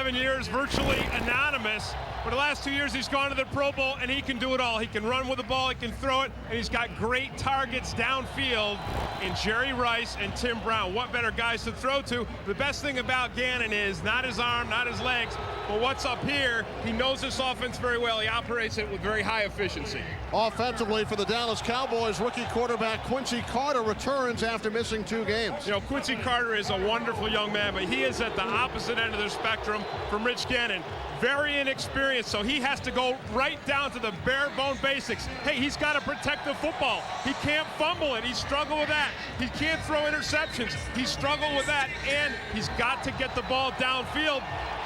7 years, virtually anonymous. For the last 2 years, he's gone to the Pro Bowl, and he can do it all. He can run with the ball, he can throw it, and he's got great targets downfield in Jerry Rice and Tim Brown. What better guys to throw to? The best thing about Gannon is not his arm, not his legs, but what's up here. He knows this offense very well. He operates it with very high efficiency. Offensively for the Dallas Cowboys, rookie quarterback Quincy Carter returns after missing 2 games. You know, Quincy Carter is a wonderful young man, but he is at the opposite end of the spectrum from Rich Gannon. Very inexperienced, so he has to go right down to the bare bone basics. Hey, he's got to protect the football. He can't fumble it. He struggled with that. He can't throw interceptions. He struggled with that, and he's got to get the ball downfield,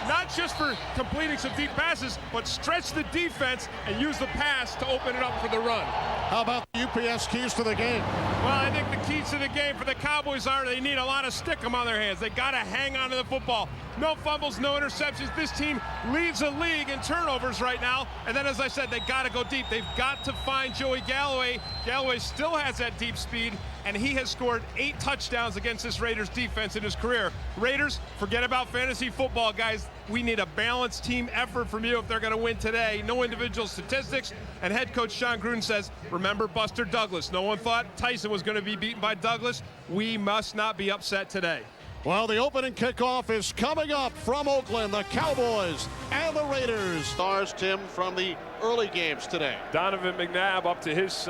not just for completing some deep passes, but stretch the defense and use the pass to open it up for the run. How about the UPS keys to the game? Well, I think the keys to the game for the Cowboys are they need a lot of stickum on their hands. They got to hang on to the football. No fumbles, no interceptions. This team leads the league in turnovers right now. And then, as I said, they got to go deep. They've got to find Joey Galloway. Galloway still has that deep speed, and he has scored 8 touchdowns against this Raiders defense in his career. Raiders, forget about fantasy football, guys. We need a balanced team effort from you if they're going to win today. No individual statistics. And head coach Sean Gruden says, remember Buster Douglas. No one thought Tyson was going to be beaten by Douglas. We must not be upset today. Well, the opening kickoff is coming up from Oakland. The Cowboys and the Raiders. Stars, Tim, from the early games today. Donovan McNabb up to his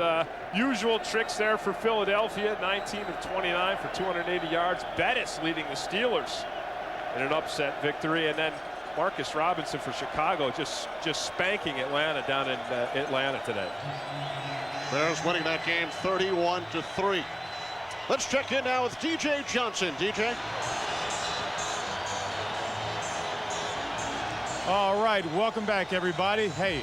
usual tricks there for Philadelphia. 19 of 29 for 280 yards. Bettis leading the Steelers in an upset victory. And then Marcus Robinson for Chicago just spanking Atlanta down in Atlanta today. Bears winning that game 31-3. Let's check in now with DJ Johnson. DJ. All right, welcome back, everybody. Hey,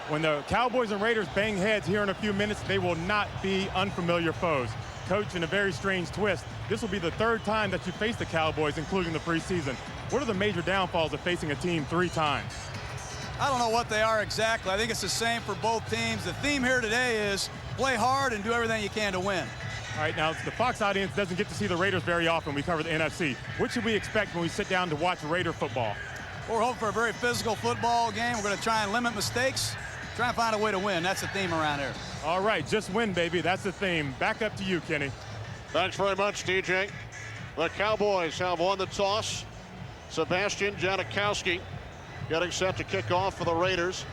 when the Cowboys and Raiders bang heads here in a few minutes, they will not be unfamiliar foes. Coach, in a very strange twist, this will be the 3rd time that you face the Cowboys, including the preseason. What are the major downfalls of facing a team 3 times? I don't know what they are exactly. I think it's the same for both teams. The theme here today is play hard and do everything you can to win. All right, now the Fox audience doesn't get to see the Raiders very often. We cover the NFC. What should we expect when we sit down to watch Raider football? We're hoping for a very physical football game. We're going to try and limit mistakes, try and find a way to win. That's the theme around here. All right, just win, baby. That's the theme. Back up to you, Kenny. Thanks very much, DJ. The Cowboys have won the toss. Sebastian Janikowski getting set to kick off for the Raiders.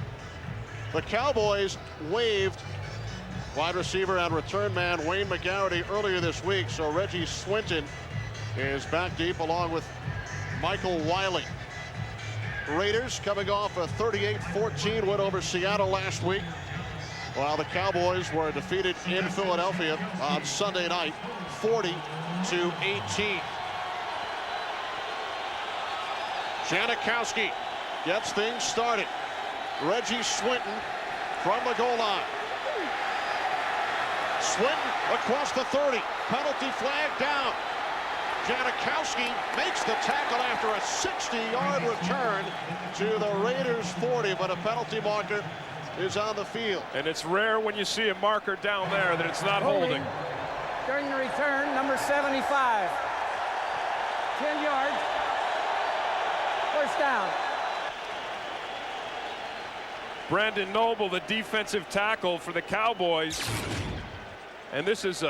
The Cowboys waived wide receiver and return man Wayne McGarity earlier this week, so Reggie Swinton is back deep along with Michael Wiley. Raiders coming off a 38-14 win over Seattle last week, while the Cowboys were defeated in Philadelphia on Sunday night 40-18. Janikowski gets things started. Reggie Swinton from the goal line. Swinton across the 30. Penalty flag down. Janikowski makes the tackle after a 60-yard return to the Raiders 40, but a penalty marker is on the field. And it's rare when you see a marker down there that it's not holding. During the return, number 75. 10 yards. First down. Brandon Noble, the defensive tackle for the Cowboys. And this is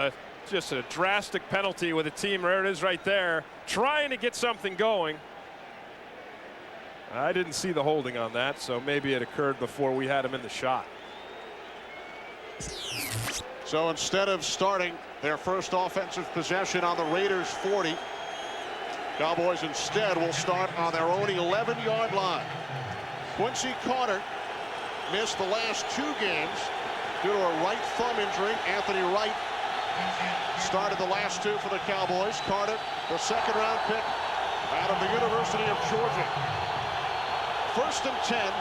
just a drastic penalty with a team, there it is right there, trying to get something going. I didn't see the holding on that, so maybe it occurred before we had him in the shot. So instead of starting their first offensive possession on the Raiders 40, Cowboys instead will start on their own 11-yard line. Quincy Carter missed the last 2 games due to a right thumb injury. Anthony Wright started the last 2 for the Cowboys. Carter, the 2nd-round pick out of the University of Georgia. 1st and 10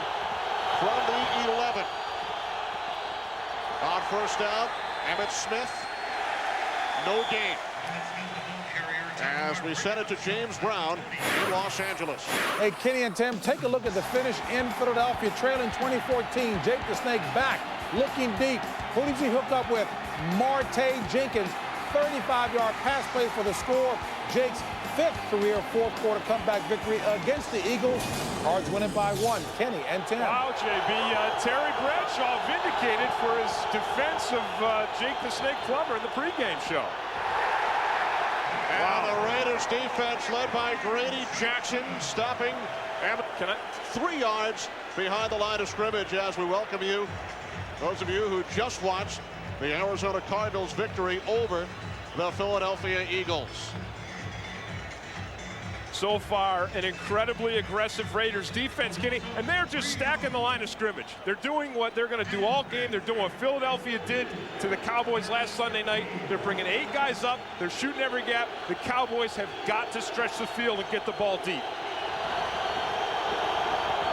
from the 11. On first down, Emmitt Smith, no gain. As we send it to James Brown in Los Angeles. Hey, Kenny and Tim, take a look at the finish in Philadelphia, trailing 2014. Jake the Snake back, looking deep. Who does he hook up with? Marte Jenkins. 35-yard pass play for the score. Jake's 5th career fourth-quarter comeback victory against the Eagles. Cards winning by 1. Kenny and Tim. Wow, JB. Terry Bradshaw vindicated for his defense of Jake the Snake Plummer in the pregame show. And the Raiders defense led by Grady Jackson stopping 3 yards behind the line of scrimmage as we welcome you, those of you who just watched the Arizona Cardinals victory over the Philadelphia Eagles. So far, an incredibly aggressive Raiders defense, Kenny, and they're just stacking the line of scrimmage. They're doing what they're going to do all game. They're doing what Philadelphia did to the Cowboys last Sunday night. They're bringing 8 guys up. They're shooting every gap. The Cowboys have got to stretch the field and get the ball deep.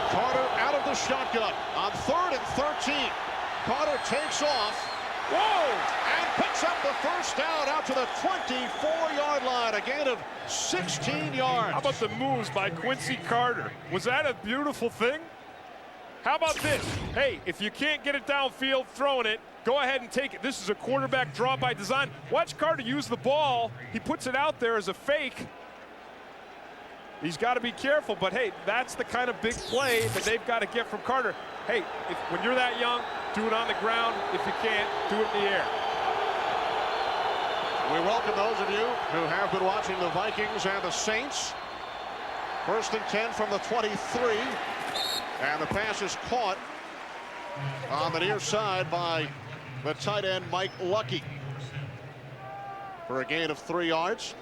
Carter out of the shotgun on 3rd and 13. Carter takes off. Whoa! And picks up the first down out to the 24-yard line. A gain of 16 yards. How about the moves by Quincy Carter? Was that a beautiful thing? How about this? Hey, if you can't get it downfield throwing it, go ahead and take it. This is a quarterback draw by design. Watch Carter use the ball. He puts it out there as a fake. He's got to be careful, but hey, that's the kind of big play that they've got to get from Carter. Hey, when you're that young, do it on the ground. If you can't, do it in the air. We welcome those of you who have been watching the Vikings and the Saints. 1st and 10 from the 23. And the pass is caught on the near side by the tight end Mike Lucky for a gain of 3 yards.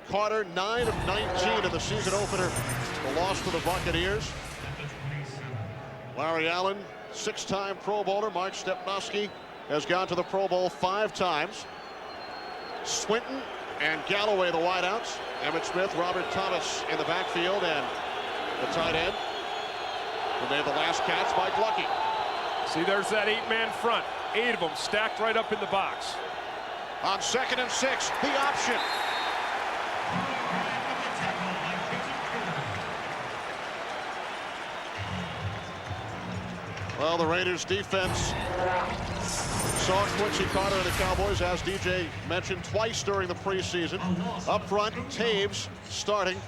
Carter 9 of 19 in the season opener. The loss to the Buccaneers. Larry Allen, 6-time Pro Bowler. Mark Stepnoski has gone to the Pro Bowl 5 times. Swinton and Galloway, the wideouts. Emmitt Smith, Robert Thomas in the backfield, and the tight end who made the last catch, Mike Lucky. See, there's that 8-man front. 8 of them stacked right up in the box. On 2nd and 6, the option. Well, the Raiders defense saw Quincy Carter and the Cowboys, as DJ mentioned, twice during the preseason. Up front, Taves starting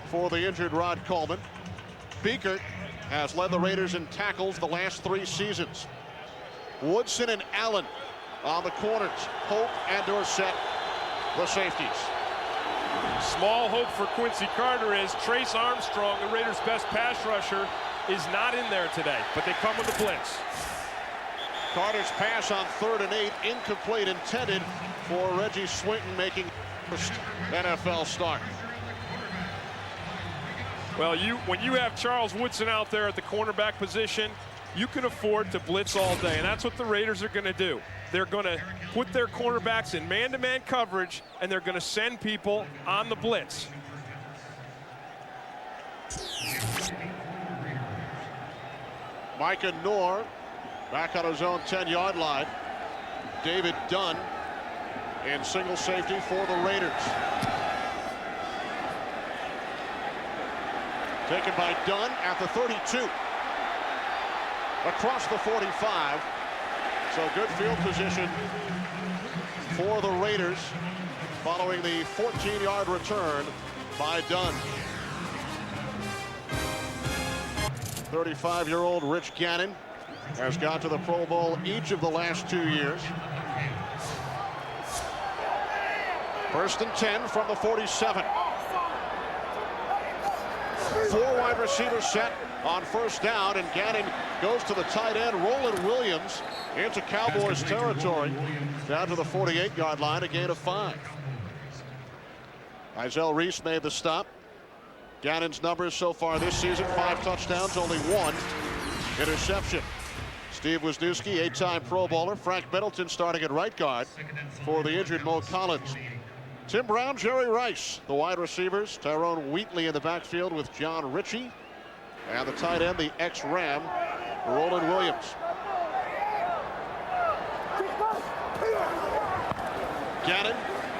for the injured Rod Coleman. Beekert has led the Raiders in tackles the last 3 seasons. Woodson and Allen on the corners. Hope and Dorsett, the safeties. Small hope for Quincy Carter is Trace Armstrong, the Raiders' best pass rusher, is not in there today, but they come with the blitz. Carter's pass on 3rd and 8, incomplete, intended for Reggie Swinton, making first NFL start. Well, when you have Charles Woodson out there at the cornerback position, you can afford to blitz all day, and that's what the Raiders are going to do. They're going to put their cornerbacks in man-to-man coverage, and they're going to send people on the blitz. Micah Noor back on his own 10-yard line. David Dunn in single safety for the Raiders. Taken by Dunn at the 32. Across the 45. So good field position for the Raiders following the 14-yard return by Dunn. 35-year-old Rich Gannon has gone to the Pro Bowl each of the last 2 years. 1st and 10 from the 47. 4 wide receivers set on 1st down, and Gannon goes to the tight end, Roland Williams, into Cowboys territory, down to the 48-yard line, a gain of 5. Izell Reese made the stop. Gannon's numbers so far this season: 5 touchdowns, only 1 interception. Steve Wisniewski, 8-time Pro Bowler. Frank Middleton starting at right guard for the injured Mo Collins. Tim Brown, Jerry Rice, the wide receivers. Tyrone Wheatley in the backfield with John Ritchie. And the tight end, the ex-Ram, Roland Williams. Gannon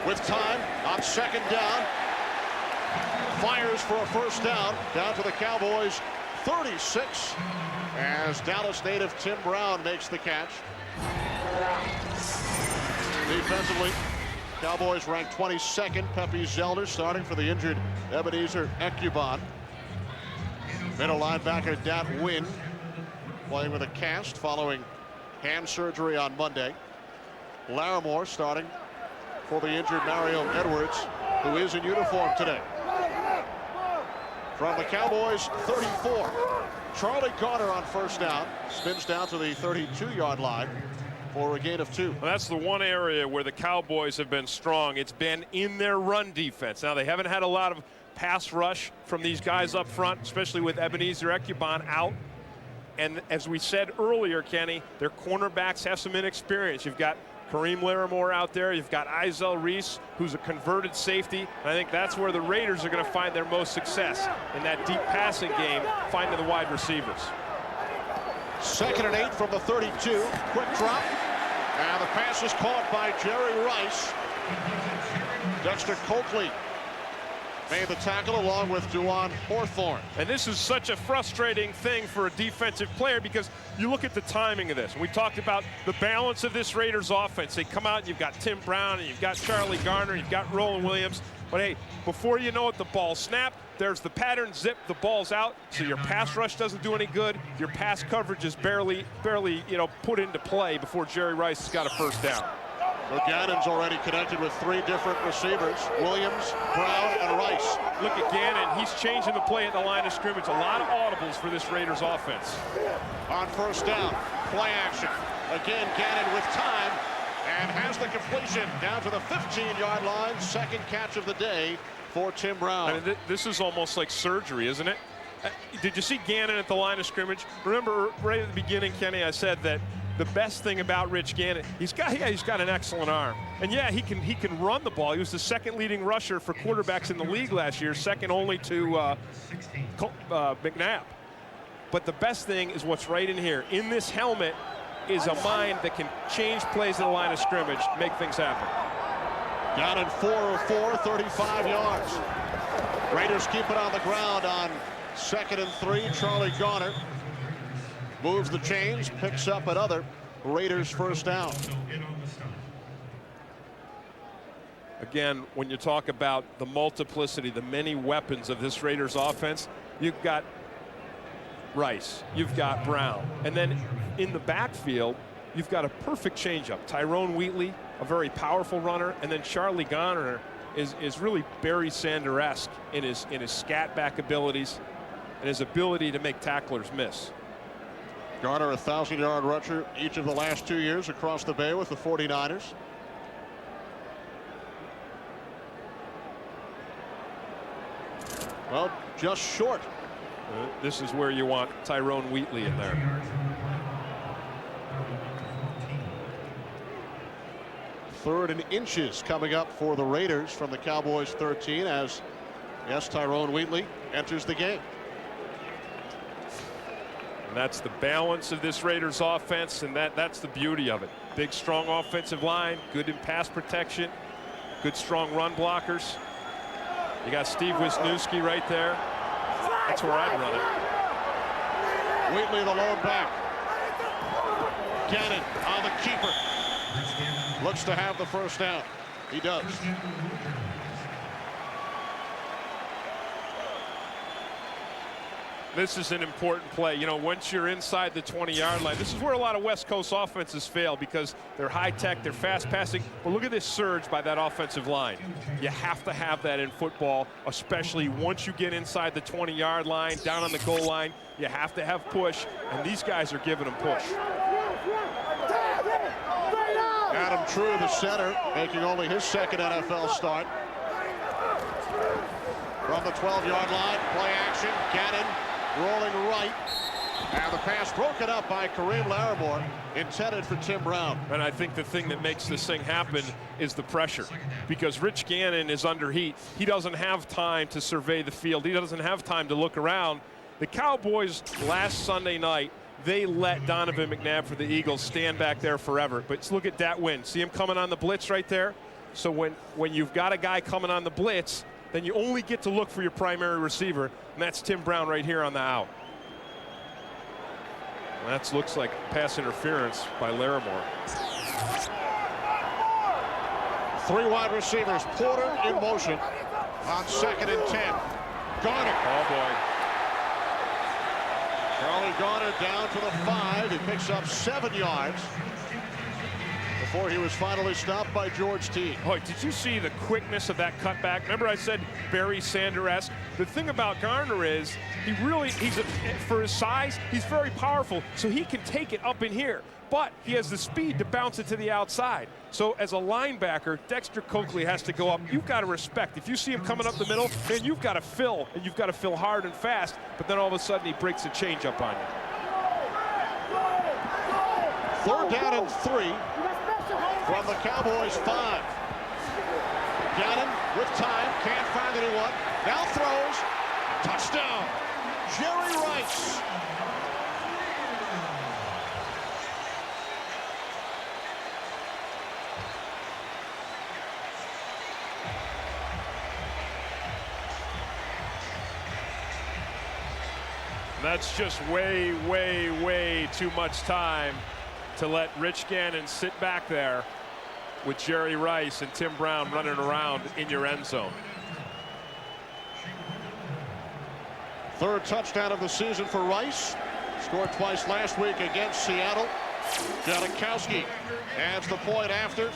with time on 2nd down. Fires for a 1st down to the Cowboys 36 as Dallas native Tim Brown makes the catch. Defensively, Cowboys ranked 22nd. Pepe Zelder starting for the injured Ebenezer Ekuban. Middle linebacker Dat Wynn playing with a cast following hand surgery on Monday. Larimore starting for the injured Mario Edwards, who is in uniform today. From the Cowboys 34, Charlie Garner on first down, spins down to the 32-yard line for a gain of 2. Well, that's the one area where the Cowboys have been strong. It's been in their run defense. Now, they haven't had a lot of pass rush from these guys up front, especially with Ebenezer Ekuban out. And as we said earlier, Kenny, their cornerbacks have some inexperience. You've got Kareem Larimore out there. You've got Izell Reese, who's a converted safety. And I think that's where the Raiders are going to find their most success in that deep passing game, finding the wide receivers. 2nd and 8 from the 32. Quick drop. And the pass is caught by Jerry Rice. Dexter Coakley made the tackle along with Duan Hawthorne. And this is such a frustrating thing for a defensive player because you look at the timing of this. And we talked about the balance of this Raiders offense. They come out and you've got Tim Brown and you've got Charlie Garner, you've got Roland Williams. But hey, before you know it, the ball snapped. There's the pattern, zip, the ball's out. So your pass rush doesn't do any good. Your pass coverage is barely, put into play before Jerry Rice has got a first down. So Gannon's already connected with 3 different receivers, Williams, Brown, and Rice. Look at Gannon. He's changing the play at the line of scrimmage. A lot of audibles for this Raiders offense. On first down, play action. Again, Gannon with time and has the completion down to the 15-yard line. Second catch of the day for Tim Brown. I mean, this is almost like surgery, isn't it? Did you see Gannon at the line of scrimmage? Remember, right at the beginning, Kenny, I said that the best thing about Rich Gannon, he's got an excellent arm. And yeah, he can run the ball. He was the 2nd leading rusher for quarterbacks in the league last year, second only to McNabb. But the best thing is what's right in here. In this helmet is a mind that can change plays at the line of scrimmage, make things happen. Gannon 4 of 4, 35 yards. Raiders keep it on the ground on 2nd and 3. Charlie Garner moves the chains, picks up another Raiders first down. Again, when you talk about the multiplicity, the many weapons of this Raiders offense, you've got Rice, you've got Brown, and then in the backfield, you've got a perfect changeup. Tyrone Wheatley, a very powerful runner, and then Charlie Garner is really Barry Sanders-esque in his scat back abilities and his ability to make tacklers miss. Garner, a 1,000-yard rusher each of the last 2 years across the bay with the 49ers. Well, just short. This is where you want Tyrone Wheatley in there. 3rd and inches coming up for the Raiders from the Cowboys 13 as, yes, Tyrone Wheatley enters the game. And that's the balance of this Raiders offense, and that's the beauty of it. Big, strong offensive line, good in pass protection, good, strong run blockers. You got Steve Wisniewski right there. That's where I'd run it. Wheatley, the lone back. Gannon on the keeper. Looks to have the first down. He does. This is an important play. You know, once you're inside the 20-yard line, this is where a lot of West Coast offenses fail because they're high-tech, they're fast-passing. But look at this surge by that offensive line. You have to have that in football, especially once you get inside the 20-yard line, down on the goal line. You have to have push, and these guys are giving them push. Adam True, the center, making only his 2nd NFL start. From the 12-yard line, play action, Gannon rolling right, and the pass broken up by Kareem Larimore, intended for Tim Brown. And I think the thing that makes this thing happen is the pressure, because Rich Gannon is under heat. He doesn't have time to survey the field. He doesn't have time to look around. The Cowboys last Sunday night, they let Donovan McNabb for the Eagles stand back there forever. But look at that win. See him coming on the blitz right there? So when you've got a guy coming on the blitz, then you only get to look for your primary receiver, and that's Tim Brown right here on the out. That looks like pass interference by Larimore. Three wide receivers. Porter in motion on 2nd and 10. Garner. Oh, boy. Charlie Garner down to the 5. He picks up 7 yards before he was finally stopped by George T. Oh, did you see the quickness of that cutback? Remember I said Barry Sanders-esque? The thing about Garner is for his size, he's very powerful, so he can take it up in here. But he has the speed to bounce it to the outside. So as a linebacker, Dexter Coakley has to go up. You've got to respect. If you see him coming up the middle, then you've got to fill, and you've got to fill hard and fast. But then all of a sudden he breaks a changeup on you. 3rd down and 3 from the Cowboys 5. Gannon with time, can't find anyone. Now throws, touchdown, Jerry Rice. That's just way, way, way too much time to let Rich Gannon sit back there with Jerry Rice and Tim Brown running around in your end zone. 3rd touchdown of the season for Rice. Scored twice last week against Seattle. Janikowski adds the point after.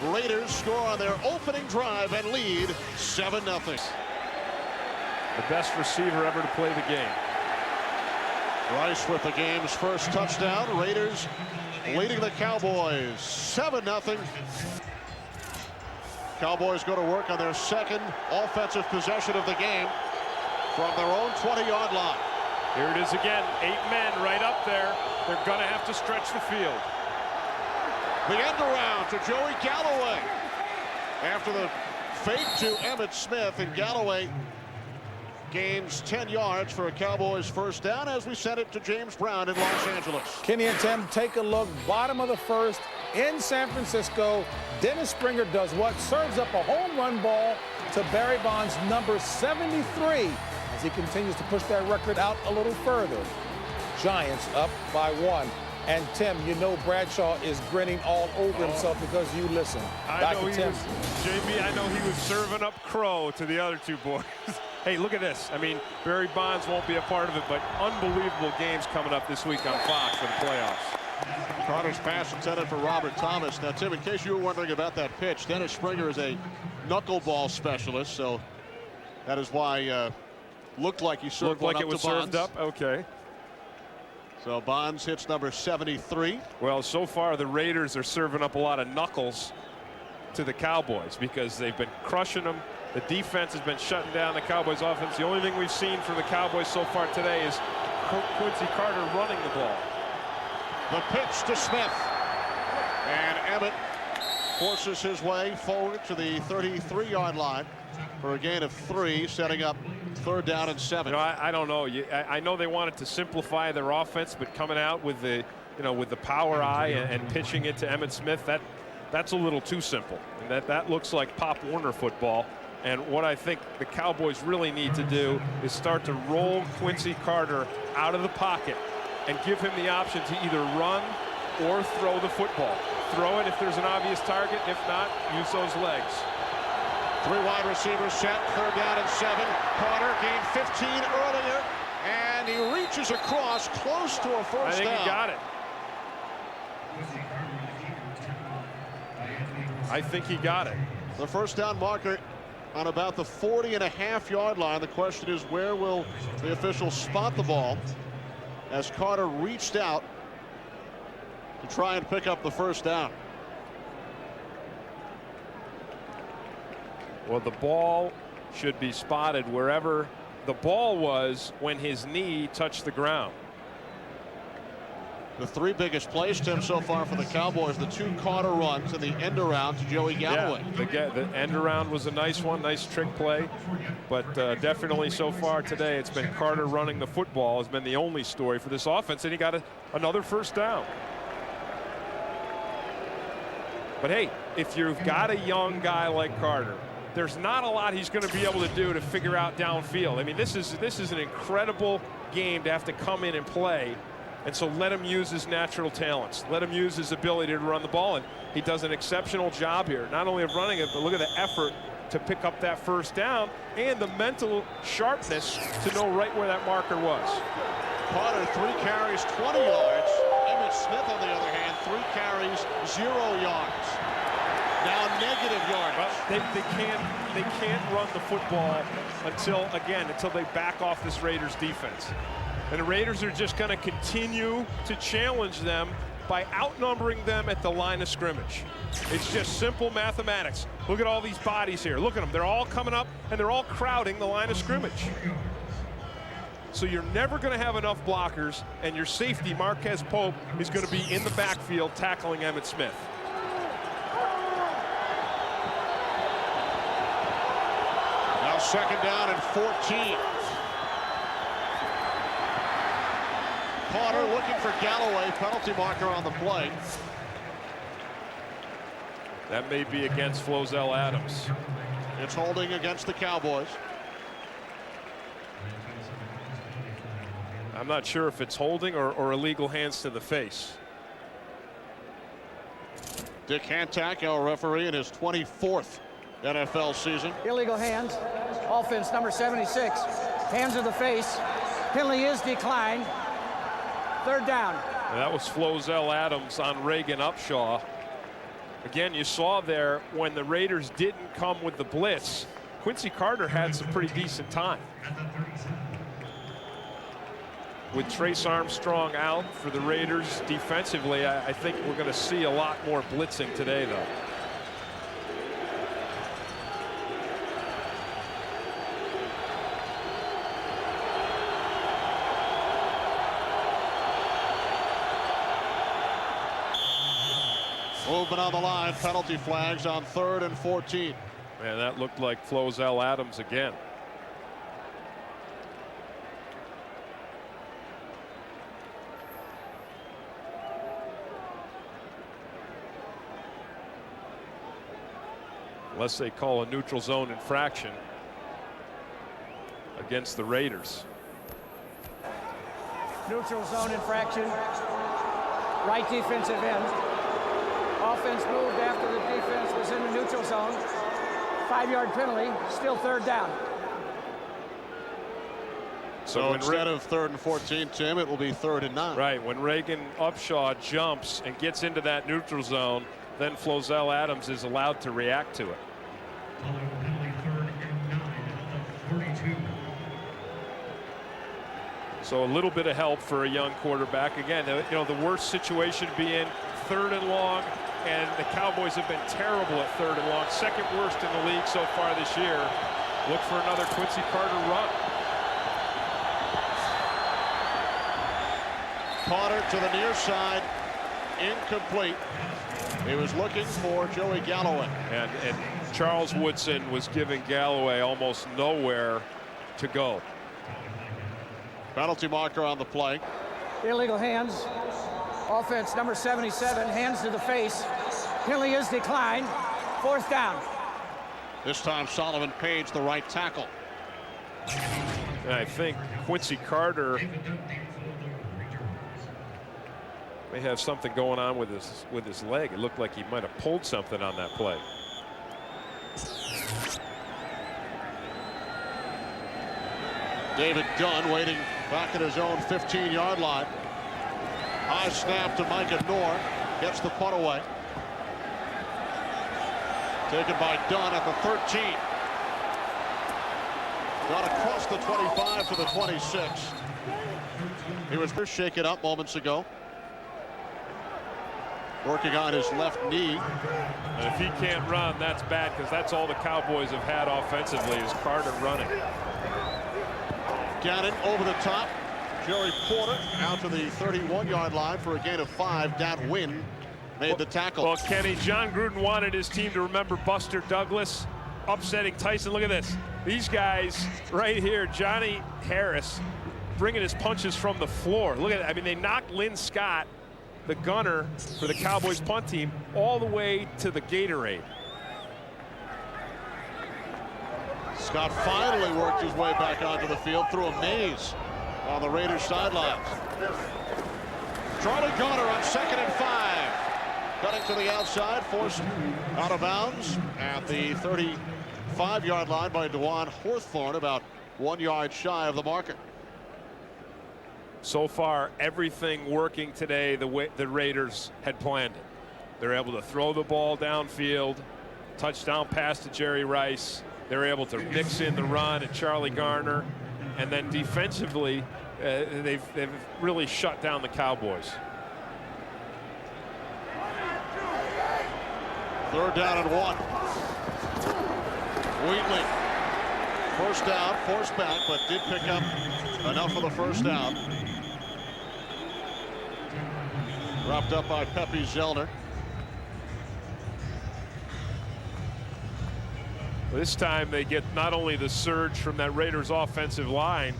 Raiders score on their opening drive and lead 7-0. The best receiver ever to play the game. Rice with the game's first touchdown. Raiders leading the Cowboys 7-0. Cowboys go to work on their 2nd offensive possession of the game from their own 20-yard line. Here it is again. 8 men right up there. They're going to have to stretch the field. The end around to Joey Galloway. After the fake to Emmitt Smith, and Galloway gains 10 yards for a Cowboys first down as we send it to James Brown in Los Angeles. Kenny and Tim, take a look. Bottom of the 1st in San Francisco. Dennis Springer does what? Serves up a home run ball to Barry Bonds, number 73, as he continues to push that record out a little further. Giants up by 1. And Tim, you know Bradshaw is grinning all over himself because you listen. I know he was serving up crow to the other 2 boys. Hey, look at this. I mean, Barry Bonds won't be a part of it, but unbelievable games coming up this week on Fox for the playoffs. Carter's pass intended for Robert Thomas. Now, Tim, in case you were wondering about that pitch, Dennis Springer is a knuckleball specialist, so that is why looked like he served one up to Bonds. Looked like it was served up? Okay. So Bonds hits number 73. Well, so far the Raiders are serving up a lot of knuckles to the Cowboys because they've been crushing them. The defense has been shutting down the Cowboys offense. The only thing we've seen from the Cowboys so far today is Quincy Carter running the ball. The pitch to Smith. And Emmitt forces his way forward to the 33-yard line for a gain of 3, setting up 3rd down and 7. You know, I don't know. I know they wanted to simplify their offense, but coming out with the, with the power eye and pitching it to Emmitt Smith, that's a little too simple. And that looks like Pop Warner football. And what I think the Cowboys really need to do is start to roll Quincy Carter out of the pocket and give him the option to either run or throw the football. Throw it if there's an obvious target. If not, use those legs. 3 wide receivers set, 3rd down and 7. Carter gained 15 earlier, and he reaches across close to a first down. I think he got it. I think he got it. The first down marker on about the 40.5-yard line. The question is, where will the officials spot the ball as Carter reached out to try and pick up the first down? Well, the ball should be spotted wherever the ball was when his knee touched the ground. The 3 biggest plays, Tim, so far for the Cowboys, the 2 Carter runs and the end around to Joey Galloway. Yeah, the end around was a nice one, nice trick play. But definitely so far today, it's been Carter running the football has been the only story for this offense, and he got another first down. But hey, if you've got a young guy like Carter, there's not a lot he's going to be able to do to figure out downfield. I mean, this is an incredible game to have to come in and play And so let him use his natural talents. Let him use his ability to run the ball. And he does an exceptional job here, not only of running it, but look at the effort to pick up that first down and the mental sharpness to know right where that marker was. Potter, 3 carries, 20 yards. Emmitt Smith, on the other hand, 3 carries, 0 yards. Now negative yardage. Well, they can't run the football until they back off this Raiders defense. And the Raiders are just going to continue to challenge them by outnumbering them at the line of scrimmage. It's just simple mathematics. Look at all these bodies here. Look at them. They're all coming up, and they're all crowding the line of scrimmage. So you're never going to have enough blockers, and your safety, Marquez Pope, is going to be in the backfield tackling Emmitt Smith. Now 2nd down and 14. Potter looking for Galloway, penalty marker on the play. That may be against Flozell Adams. It's holding against the Cowboys. I'm not sure if it's holding or illegal hands to the face. Dick Hantak, our referee, in his 24th NFL season. Illegal hands. Offense number 76. Hands to the face. Penalty is declined. 3rd down. And that was Flozell Adams on Reagan Upshaw. Again, you saw there when the Raiders didn't come with the blitz, Quincy Carter had some pretty decent time. With Trace Armstrong out for the Raiders defensively, I think we're going to see a lot more blitzing today, though. Movement on the line, penalty flags on 3rd and 14. Man, that looked like Flozell Adams again. Unless they call a neutral zone infraction against the Raiders. Neutral zone infraction. Right defensive end. Offense moved after the defense was in the neutral zone. 5-yard penalty, still 3rd down. So instead of 3rd and 14, Tim, it will be 3rd and 9. Right, when Reagan Upshaw jumps and gets into that neutral zone, then Flozell Adams is allowed to react to it. So a little bit of help for a young quarterback. Again, you know, the worst situation to be in, 3rd and long, and the Cowboys have been terrible at 3rd and long. 2nd worst in the league so far this year. Look for another Quincy Carter run. Potter to the near side, incomplete. He was looking for Joey Galloway. And Charles Woodson was giving Galloway almost nowhere to go. Penalty marker on the play. Illegal hands. Offense number 77. Hands to the face. Penalty is declined. 4th down. This time Solomon Page, the right tackle. And I think Quincy Carter may have something going on with his leg. It looked like he might have pulled something on that play. David Gunn waiting back at his own 15-yard line. High snap to Micah Noor. Gets the punt away. Taken by Dunn at the 13. Got across the 25 to the 26. He was first shaken up moments ago. Working on his left knee. And if he can't run, that's bad, because that's all the Cowboys have had offensively is Carter running. Gannon over the top. Jerry Porter out to the 31-yard line for a gain of 5. Dan Wynn made the tackle. Well, Kenny, John Gruden wanted his team to remember Buster Douglas upsetting Tyson. Look at this. These guys right here, Johnny Harris, bringing his punches from the floor. Look at it. I mean, they knocked Lynn Scott, the gunner for the Cowboys punt team, all the way to the Gatorade. Scott finally worked his way back onto the field through a maze on the Raiders sidelines. Charlie Garner on 2nd and 5. Cutting to the outside, forced out of bounds at the 35-yard line by DeJuan Hawthorne, about 1 yard shy of the marker. So far, everything working today the way the Raiders had planned it. They're able to throw the ball downfield, touchdown pass to Jerry Rice. They're able to mix in the run and Charlie Garner, and then defensively, they've really shut down the Cowboys. 3rd down and 1. Wheatley, first down, forced back, but did pick up enough for the first down. Dropped up by Pepe Zellner. This time they get not only the surge from that Raiders offensive line,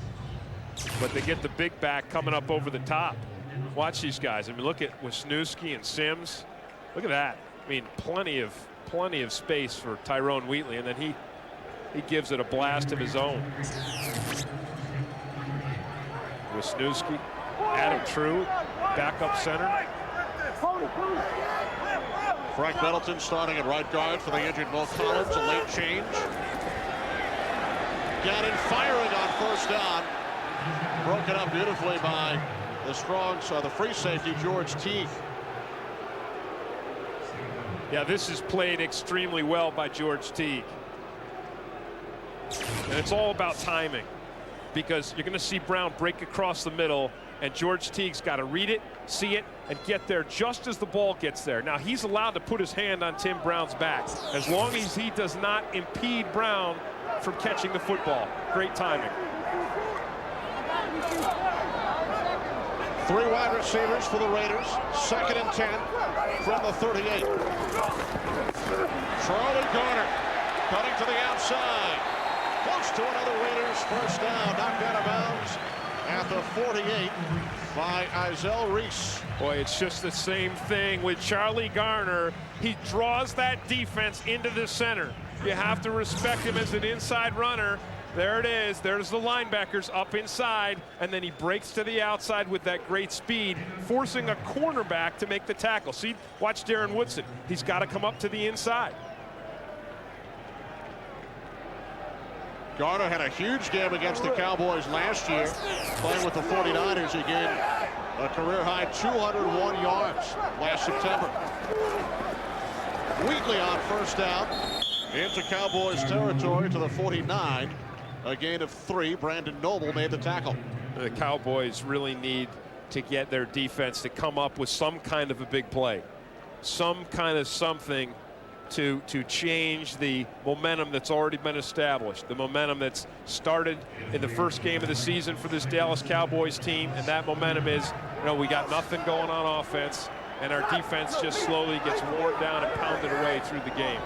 but they get the big back coming up over the top. Watch these guys. I mean, look at Wisniewski and Sims. Look at that. I mean, plenty of space for Tyrone Wheatley, and then he gives it a blast of his own. Wisniewski, Adam True, backup center. Frank Middleton starting at right guard for the injured Mo Collins. A late change. Gannon firing on first down. Broken up beautifully by the free safety George Teague. Yeah, this is played extremely well by George Teague. And it's all about timing, because you're going to see Brown break across the middle, and George Teague's got to read it, see it, and get there just as the ball gets there. Now, he's allowed to put his hand on Tim Brown's back as long as he does not impede Brown from catching the football. Great timing. 3 wide receivers for the Raiders. 2nd and 10 from the 38. Charlie Garner cutting to the outside. Close to another Raiders first down. Knocked out of bounds at the 48 by Izell Reese. Boy, it's just the same thing with Charlie Garner. He draws that defense into the center. You have to respect him as an inside runner. There it is. There's the linebackers up inside, and then he breaks to the outside with that great speed, forcing a cornerback to make the tackle. See, watch Darren Woodson. He's got to come up to the inside. Garner had a huge game against the Cowboys last year. Playing with the 49ers, he gained a career-high 201 yards last September. Wheatley on first down into Cowboys territory to the 49. A gain of 3. Brandon Noble made the tackle. The Cowboys really need to get their defense to come up with some kind of a big play, some kind of something to change the momentum that's already been established, the momentum that's started in the first game of the season for this Dallas Cowboys team. And that momentum is, we got nothing going on offense, and our defense just slowly gets worn down and pounded away through the game.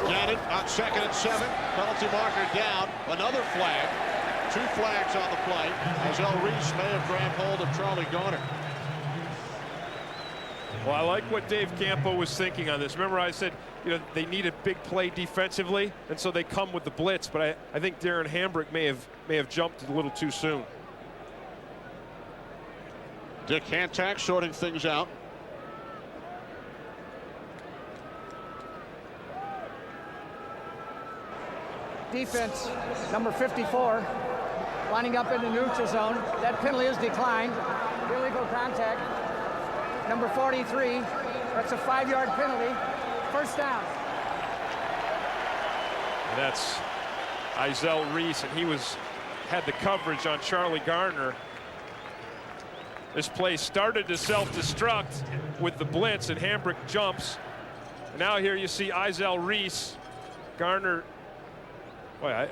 Gannon on 2nd and 7. Penalty marker down. Another flag. 2 flags on the play. Izell Reese may have grabbed hold of Charlie Garner. Well, I like what Dave Campo was thinking on this. Remember, I said, they need a big play defensively, and so they come with the blitz. But I think Darren Hambrick may have jumped a little too soon. Dick Hantak sorting things out. Defense, number 54, lining up in the neutral zone. That penalty is declined. Illegal contact. Number 43, that's a 5-yard penalty. First down. And that's Izell Reese, and he had the coverage on Charlie Garner. This play started to self-destruct with the blitz, and Hambrick jumps. And now here you see Izell Reese. Garner, boy,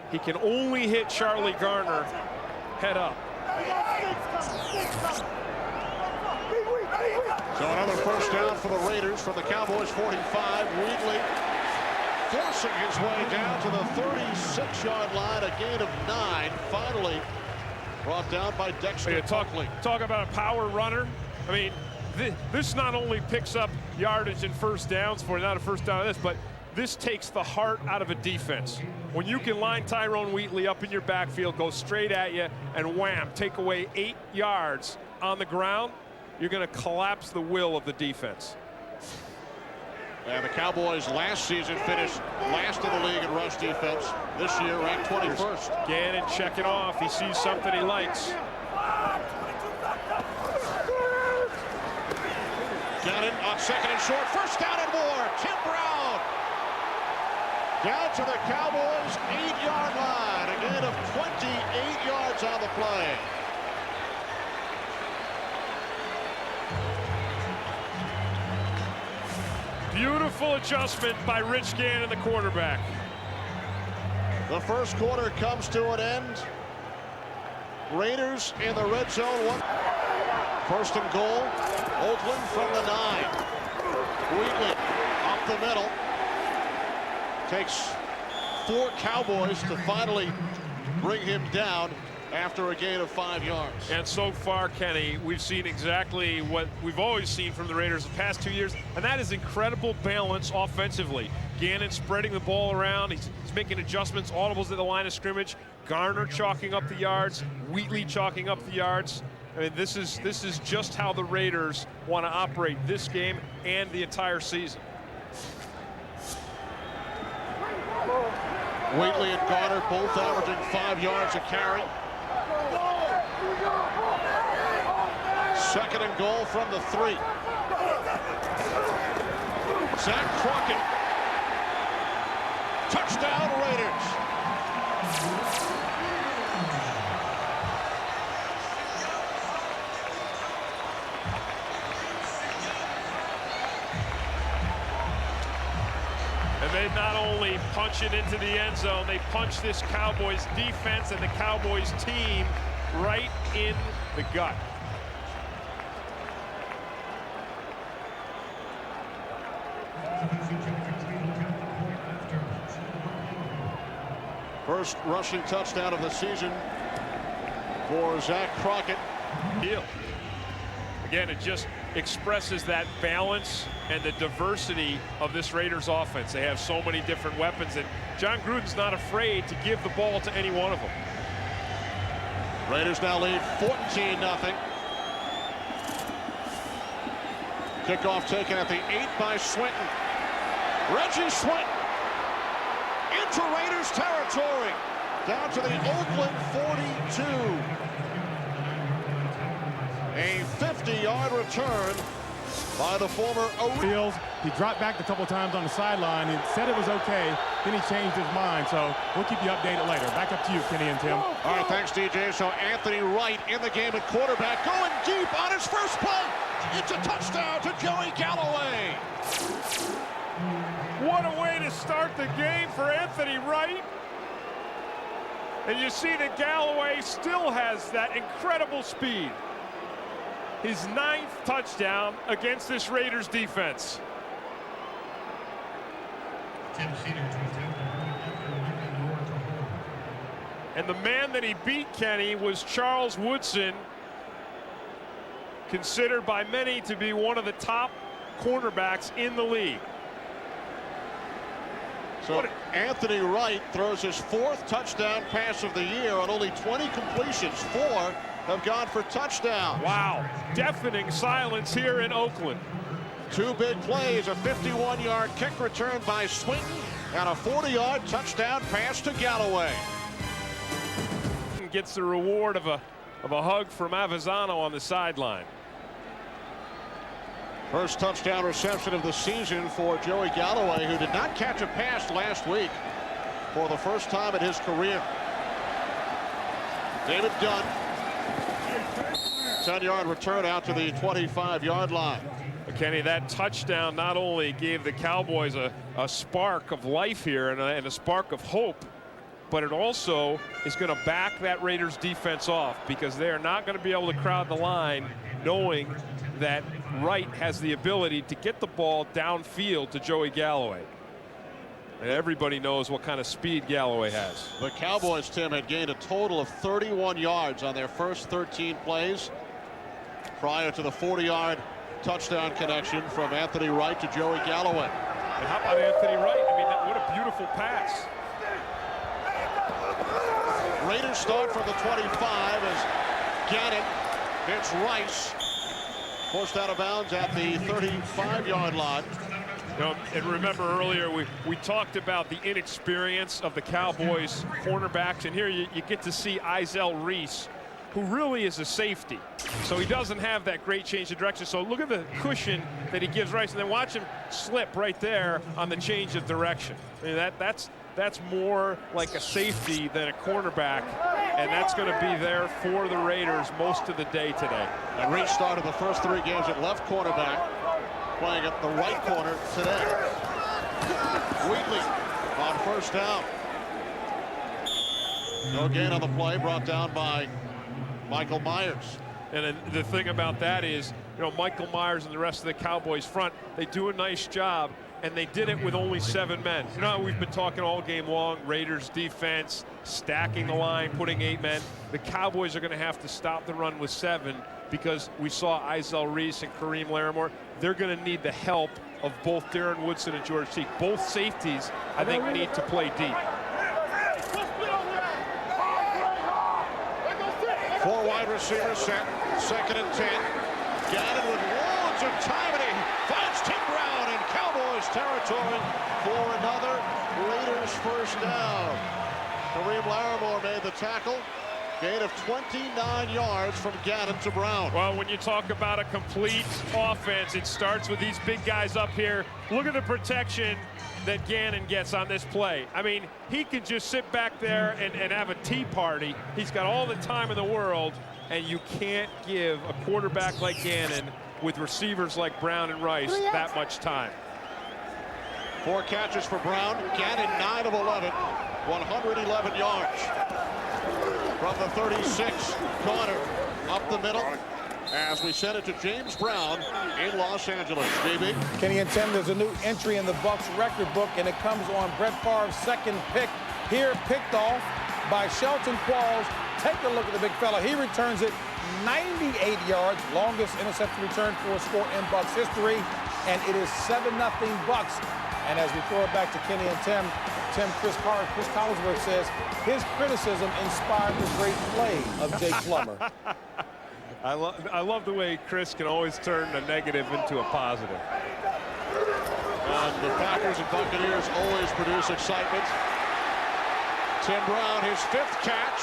he can only hit Charlie Garner head up. So another first down for the Raiders from the Cowboys 45. Wheatley forcing his way down to the 36-yard line. A gain of 9. Finally brought down by Dexter Buckley. Talk about a power runner. I mean, this not only picks up yardage and first downs for not a first down on this, but this takes the heart out of a defense. When you can line Tyrone Wheatley up in your backfield, go straight at you, and wham, take away 8 yards on the ground, you're going to collapse the will of the defense. And the Cowboys last season finished last in the league in rush defense. This year ranked 21st. Gannon checking off. He sees something he likes. Gannon on second and short. First down and more. Tim Brown. Down to the Cowboys' 8-yard line. A gain of 28 yards on the play. Beautiful adjustment by Rich Gannon, the quarterback. The first quarter comes to an end. Raiders in the red zone. First and goal. Oakland from the 9. Wheatley up the middle. Takes 4 Cowboys to finally bring him down after a gain of 5 yards. And so far, Kenny, we've seen exactly what we've always seen from the Raiders the past 2 years, and that is incredible balance offensively. Gannon spreading the ball around. He's making adjustments, audibles at the line of scrimmage. Garner chalking up the yards. Wheatley chalking up the yards. I mean, this is just how the Raiders want to operate this game and the entire season. Wheatley and Garner both averaging 5 yards a carry. Second and goal from the 3. Zach Crockett. Touchdown Raiders. And they not only punch it into the end zone, they punch this Cowboys defense and the Cowboys team right in the gut. First rushing touchdown of the season for Zach Crockett. Deal. Again, it just expresses that balance and the diversity of this Raiders offense. They have so many different weapons, and John Gruden's not afraid to give the ball to any one of them. Raiders now lead 14-0. Kickoff taken at the 8 by Swinton. Reggie Swinton into Raiders territory. Down to the Oakland 42. A 50-yard return by the former Fields. He dropped back a couple times on the sideline and said it was okay. Then he changed his mind. So we'll keep you updated later. Back up to you, Kenny and Tim. All right, thanks, DJ. So Anthony Wright in the game at quarterback, going deep on his first play. It's a touchdown to Joey Galloway. What a way to start the game for Anthony Wright. And you see that Galloway still has that incredible speed. His 9th touchdown against this Raiders defense. And the man that he beat, Kenny, was Charles Woodson, considered by many to be one of the top cornerbacks in the league. So Anthony Wright throws his 4th touchdown pass of the year on only 20 completions. 4 have gone for touchdown. Wow, deafening silence here in Oakland. 2 big plays, a 51-yard kick return by Swinton and a 40-yard touchdown pass to Galloway. Gets the reward of a hug from Avezzano on the sideline. First touchdown reception of the season for Joey Galloway, who did not catch a pass last week for the first time in his career. David Dunn. 10-yard return out to the 25-yard line. Kenny, that touchdown not only gave the Cowboys a spark of life here and a spark of hope, but it also is going to back that Raiders defense off, because they are not going to be able to crowd the line knowing that Wright has the ability to get the ball downfield to Joey Galloway. And everybody knows what kind of speed Galloway has. The Cowboys, Tim, had gained a total of 31 yards on their first 13 plays prior to the 40-yard touchdown connection from Anthony Wright to Joey Galloway. And how about Anthony Wright? I mean, beautiful pass. Raiders start from the 25 as Gannon hits Rice. Forced out of bounds at the 35-yard line. You know, and remember earlier we talked about the inexperience of the Cowboys cornerbacks, and here you get to see Izell Reese, who really is a safety. So he doesn't have that great change of direction. So look at the cushion that he gives Rice, and then watch him slip right there on the change of direction. I mean, that's more like a safety than a cornerback, and that's going to be there for the Raiders most of the day today. And Reese started the first 3 games at left cornerback, playing at the right corner today. Wheatley on first down. No gain on the play, brought down by Michael Myers. And the thing about that is, you know, Michael Myers and the rest of the Cowboys front, they do a nice job, and they did it with only 7 men. You know, we've been talking all game long, Raiders defense, stacking the line, putting 8 men. The Cowboys are going to have to stop the run with 7 because we saw Izell Reese and Kareem Larimore. They're going to need the help of both Darren Woodson and George Teague. Both safeties, I think, need to play deep. 4 wide receivers set, 2nd and 10. Gannon with loads of time, and he finds Tim Brown in Cowboys territory for another Raiders first down. Kareem Larimore made the tackle. Gain of 29 yards from Gannon to Brown. Well, when you talk about a complete offense, it starts with these big guys up here. Look at the protection that Gannon gets on this play. I mean, he can just sit back there and have a tea party. He's got all the time in the world, and you can't give a quarterback like Gannon with receivers like Brown and Rice that much time. 4 catches for Brown. Gannon 9 of 11, 111 yards. From the 36, Connor up the middle as we send it to James Brown in Los Angeles. JB. Kenny and Tim, there's a new entry in the Bucs record book, and it comes on Brett Favre's 2nd pick. Here, picked off by Shelton Qualls. Take a look at the big fella. He returns it 98 yards, longest interception return for a score in Bucs history, and it is 7-0 Bucs. And as we throw it back to Kenny and Tim, Chris Collinsworth says his criticism inspired the great play of Jake Plummer. I love the way Chris can always turn a negative into a positive. And the Packers and Buccaneers always produce excitement. Tim Brown, his 5th catch.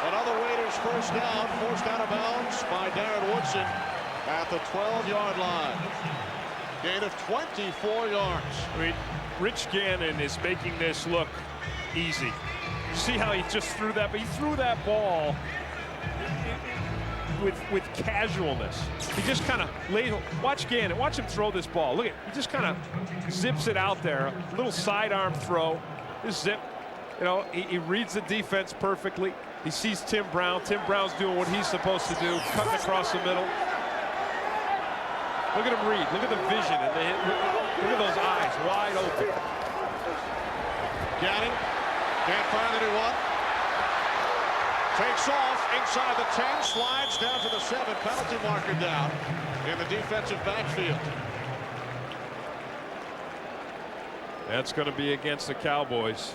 Another Raiders first down, forced out of bounds by Darren Woodson at the 12-yard line. Gain of 24 yards. I mean, Rich Gannon is making this look easy. See how he just threw that, but he threw that ball with casualness. He just kind of laid. Watch Gannon. Watch him throw this ball. Look at, he just kind of zips it out there. A little sidearm throw. Just zip. You know, he reads the defense perfectly. He sees Tim Brown. Tim Brown's doing what he's supposed to do, cutting across the middle. Look at him read. Look at the vision. And look at those eyes wide open. Gannon can't find anyone. Takes off inside the 10, slides down to the 7, penalty marker down in the defensive backfield. That's going to be against the Cowboys.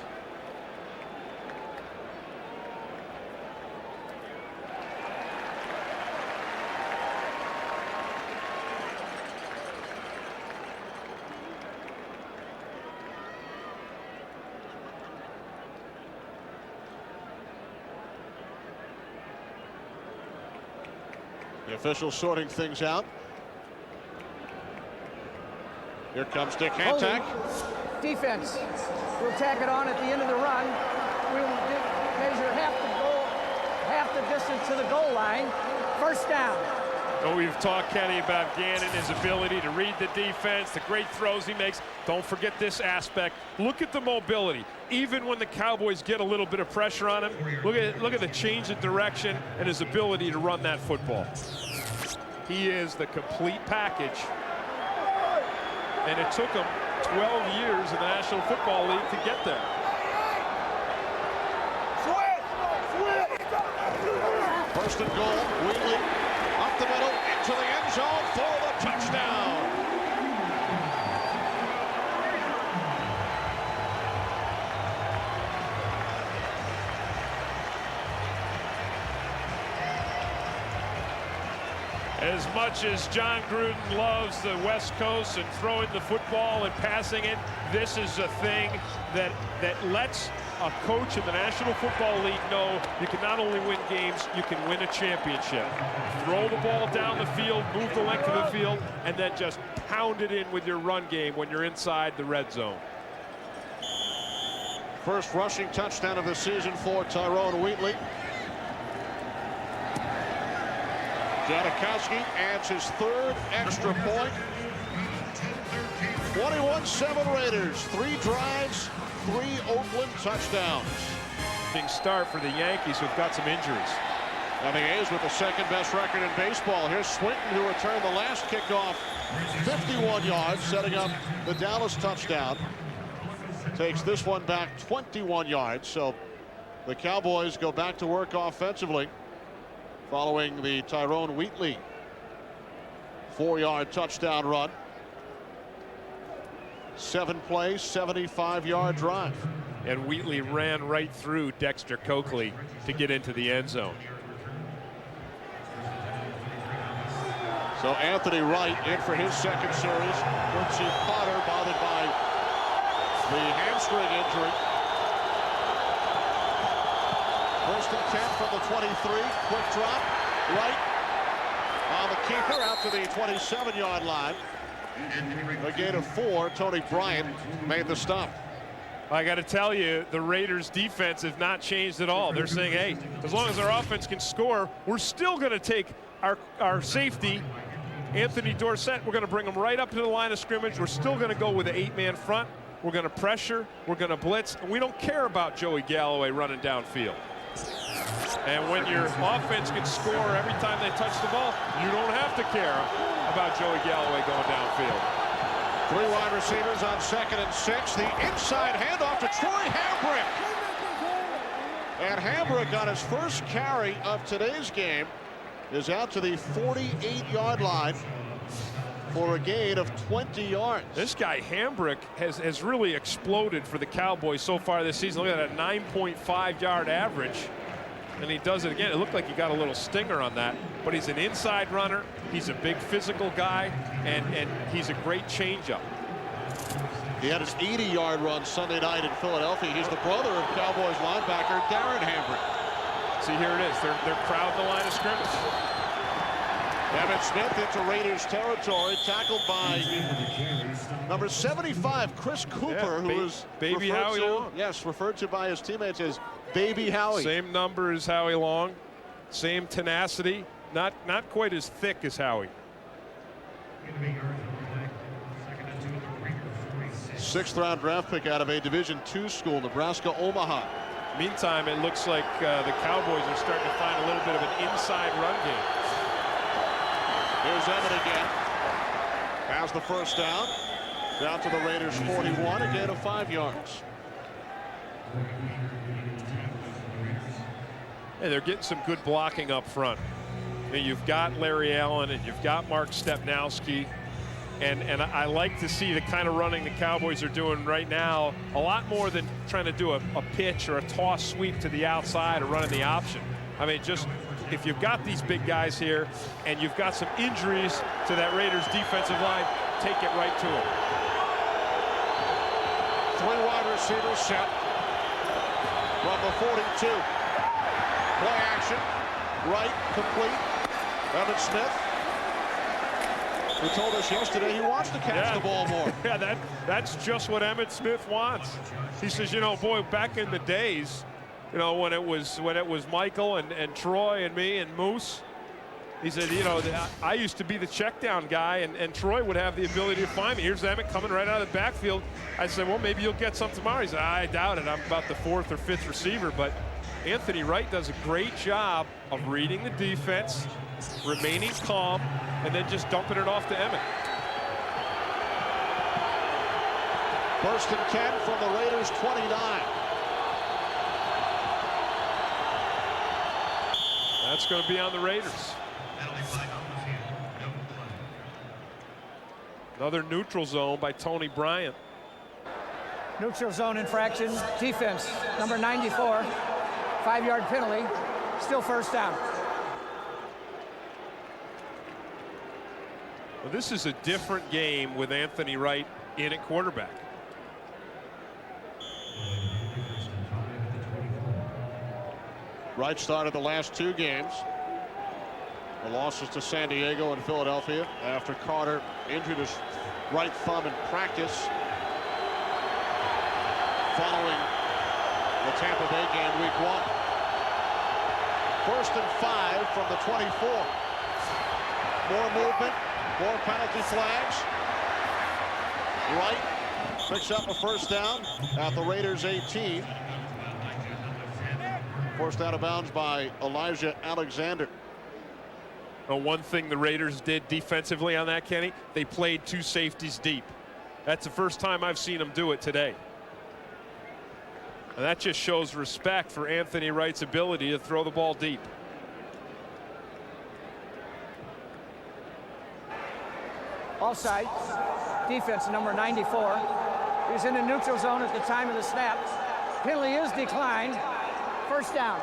The officials sorting things out. Here comes Dick Hantak. Defense. We'll tack it on at the end of the run. We'll measure half the distance to the goal line. First down. Oh, we've talked, Kenny, about Gannon, his ability to read the defense, the great throws he makes. Don't forget this aspect. Look at the mobility. Even when the Cowboys get a little bit of pressure on him, look at the change of direction and his ability to run that football. He is the complete package. And it took him 12 years in the National Football League to get there. First and goal, Wheatley up the middle into the end zone for the touchdown. As much as John Gruden loves the West Coast and throwing the football and passing it, this is a thing that lets a coach in the National Football League know you can not only win games, you can win a championship. Throw the ball down the field, move the length of the field, and then just pound it in with your run game when you're inside the red zone. First rushing touchdown of the season for Tyrone Wheatley. Janikowski adds his third extra point. 21-7 Raiders. 3 drives, 3 Oakland touchdowns. Big start for the Yankees, who've got some injuries. And the A's with the second best record in baseball. Here's Swinton, who returned the last kickoff, 51 yards, setting up the Dallas touchdown. Takes this one back 21 yards. So the Cowboys go back to work offensively following the Tyrone Wheatley 4-yard touchdown run. 7-play, 75-yard drive. And Wheatley ran right through Dexter Coakley to get into the end zone. So Anthony Wright in for his second series. Quincy Potter bothered by the hamstring injury. First and 10 from the 23. Quick drop. Wright on the keeper out to the 27-yard line. A gain of 4. Tony Bryant made the stop. I got to tell you, the Raiders defense has not changed at all. They're saying, hey, as long as our offense can score, we're still going to take our safety, Anthony Dorsett, we're going to bring him right up to the line of scrimmage. We're still going to go with an 8-man front. We're going to pressure. We're going to blitz. And we don't care about Joey Galloway running downfield. And when your offense can score every time they touch the ball, you don't have to care about Joey Galloway going downfield. 3 wide receivers on 2nd and 6. The inside handoff to Troy Hambrick. And Hambrick on his first carry of today's game is out to the 48-yard line for a gain of 20 yards. This guy Hambrick has really exploded for the Cowboys so far this season. Look at that 9.5-yard average. And he does it again. It looked like he got a little stinger on that, but he's an inside runner. He's a big physical guy, and he's a great changeup. He had his 80-yard run Sunday night in Philadelphia. He's the brother of Cowboys linebacker Darren Hambrick. See, here it is. They're crowding the line of scrimmage. Emmitt Smith into Raiders territory, tackled by number 75, Chris Cooper, who was Baby Howie Long. Yes, referred to by his teammates as Baby Howie. Same number as Howie Long, same tenacity, not quite as thick as Howie. 6th-round draft pick out of a Division II school, Nebraska Omaha. Meantime, it looks like the Cowboys are starting to find a little bit of an inside run game. Here's Emmitt again. Has the first down. Down to the Raiders 41, a gain of 5 yards. Hey, they're getting some good blocking up front. You've got Larry Allen and you've got Mark Stepnowski. And I like to see the kind of running the Cowboys are doing right now, a lot more than trying to do a pitch or a toss sweep to the outside or running the option. I mean, just if you've got these big guys here and you've got some injuries to that Raiders defensive line, take it right to them. 3 wide receivers set from the 42. Play action, right, complete. Emmitt Smith, who told us yesterday he wants to catch the ball more. Yeah, that's just what Emmitt Smith wants. He says, you know, boy, back in the days, you know, when it was Michael and Troy and me and Moose, he said, you know, I used to be the check down guy, and Troy would have the ability to find me. Here's Emmitt coming right out of the backfield. I said, well, maybe you'll get some tomorrow. He said, I doubt it. I'm about the 4th or 5th receiver. But Anthony Wright does a great job of reading the defense, remaining calm, and then just dumping it off to Emmitt. 1st and 10 from the Raiders 29. That's going to be on the Raiders. Another neutral zone by Tony Bryant. Neutral zone infraction, defense, number 94, 5-yard penalty, still first down. Well, this is a different game with Anthony Wright in at quarterback. Wright started the last 2 games. The losses to San Diego and Philadelphia after Carter injured his right thumb in practice following the Tampa Bay game week 1. 1st and 5 from the 24. More movement, more penalty flags. Wright picks up a first down at the Raiders 18. Forced out of bounds by Elijah Alexander. One thing the Raiders did defensively on that, Kenny, they played 2 safeties deep. That's the first time I've seen them do it today. And that just shows respect for Anthony Wright's ability to throw the ball deep. Offside. Defense number 94. He's in the neutral zone at the time of the snap. Penalty is declined. First down.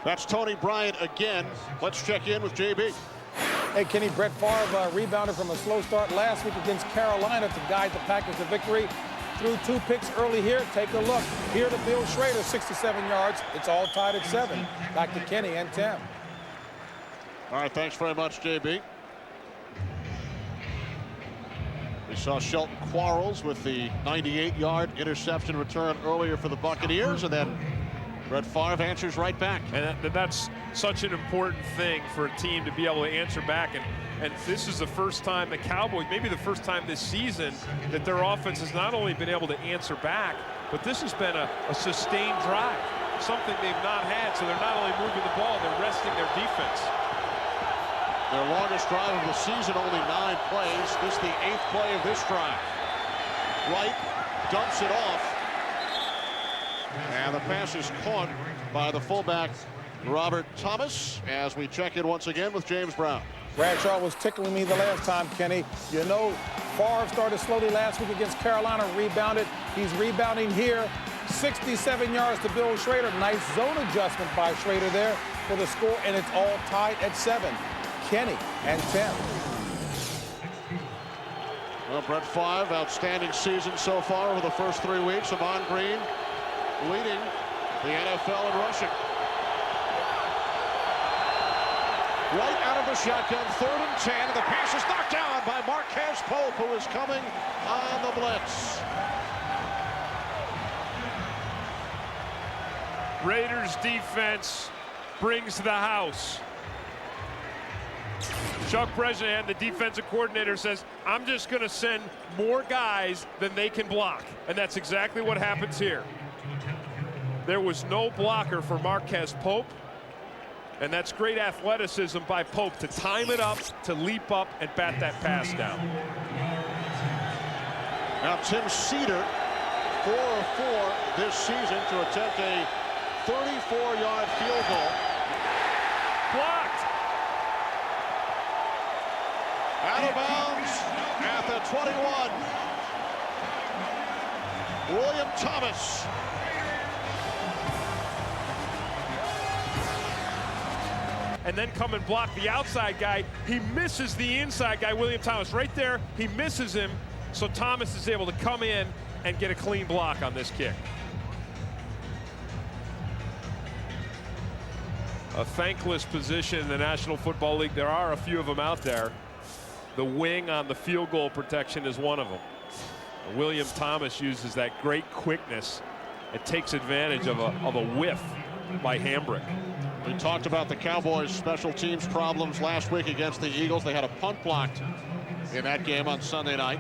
That's Tony Bryant again. Let's check in with JB. Hey, Kenny, Brett Favre rebounded from a slow start last week against Carolina to guide the Packers to victory. Threw 2 picks early here. Take a look. Here to Bill Schrader, 67 yards. It's all tied at 7. Back to Kenny and Tim. All right, thanks very much, JB. We saw Shelton Quarles with the 98-yard interception return earlier for the Buccaneers, and then Brett Favre answers right back. And that's such an important thing for a team to be able to answer back. And this is the first time the Cowboys, maybe the first time this season, that their offense has not only been able to answer back, but this has been a sustained drive, something they've not had. So they're not only moving the ball, they're resting their defense. Their longest drive of the season, only 9 plays. This is the 8th play of this drive. Wright dumps it off. And the pass is caught by the fullback, Robert Thomas, as we check in once again with James Brown. Bradshaw was tickling me the last time, Kenny. You know, Favre started slowly last week against Carolina, rebounded. He's rebounding here. 67 yards to Bill Schrader. Nice zone adjustment by Schrader there for the score, and it's all tied at 7. Kenny and Tim. Well, Brett Favre, outstanding season so far over the first 3 weeks. Amon Green leading the NFL in rushing. Right out of the shotgun, 3rd and 10, and the pass is knocked down by Marquez Pope, who is coming on the blitz. Raiders defense brings the house. Chuck Bresnahan, the defensive coordinator, says, I'm just going to send more guys than they can block. And that's exactly what happens here. There was no blocker for Marquez Pope. And that's great athleticism by Pope to time it up, to leap up, and bat that pass down. Now Tim Cedar, 4 of 4 this season to attempt a 34-yard field goal. Blocked. Out of bounds at the 21. William Thomas. And then come and block the outside guy. He misses the inside guy, William Thomas. Right there, he misses him. So Thomas is able to come in and get a clean block on this kick. A thankless position in the National Football League. There are a few of them out there. The wing on the field goal protection is one of them. William Thomas uses that great quickness. It takes advantage of a whiff by Hambrick. We talked about the Cowboys' special teams problems last week against the Eagles. They had a punt blocked in that game on Sunday night.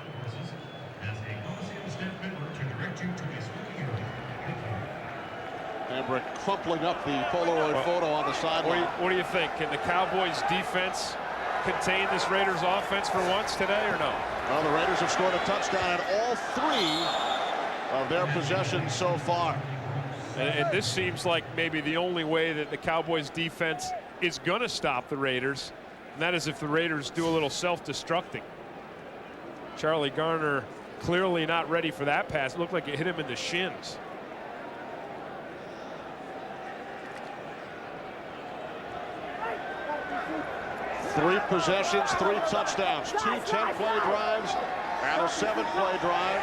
Hambrick crumpling up the Polaroid photo on the sideline. What do you think? Can the Cowboys' defense contain this Raiders offense for once today or no? Well, the Raiders have scored a touchdown in all 3 of their possessions so far. And this seems like maybe the only way that the Cowboys defense is going to stop the Raiders, and that is if the Raiders do a little self-destructing. Charlie Garner clearly not ready for that pass. It looked like it hit him in the shins. 3 possessions, 3 touchdowns, 2 10-play drives, and a 7-play drive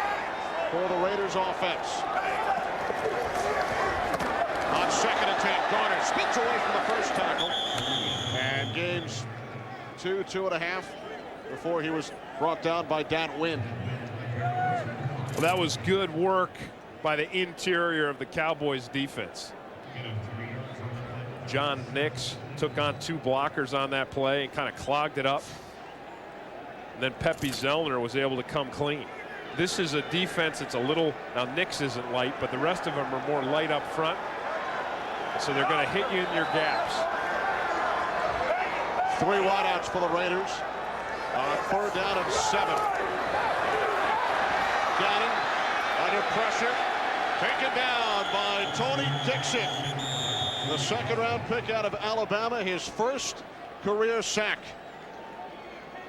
for the Raiders offense. On second attempt, Garner spins away from the first tackle and gains 2.5 before he was brought down by Dat Wynn. Well, that was good work by the interior of the Cowboys defense. John Nix took on 2 blockers on that play and kind of clogged it up. And then Pepe Zellner was able to come clean. This is a defense that's a little, now Nix isn't light, but the rest of them are more light up front. So they're going to hit you in your gaps. 3 wideouts for the Raiders. 3rd down and 7. Gannon under pressure. Taken down by Tony Dixon. The 2nd-round pick out of Alabama, his first career sack.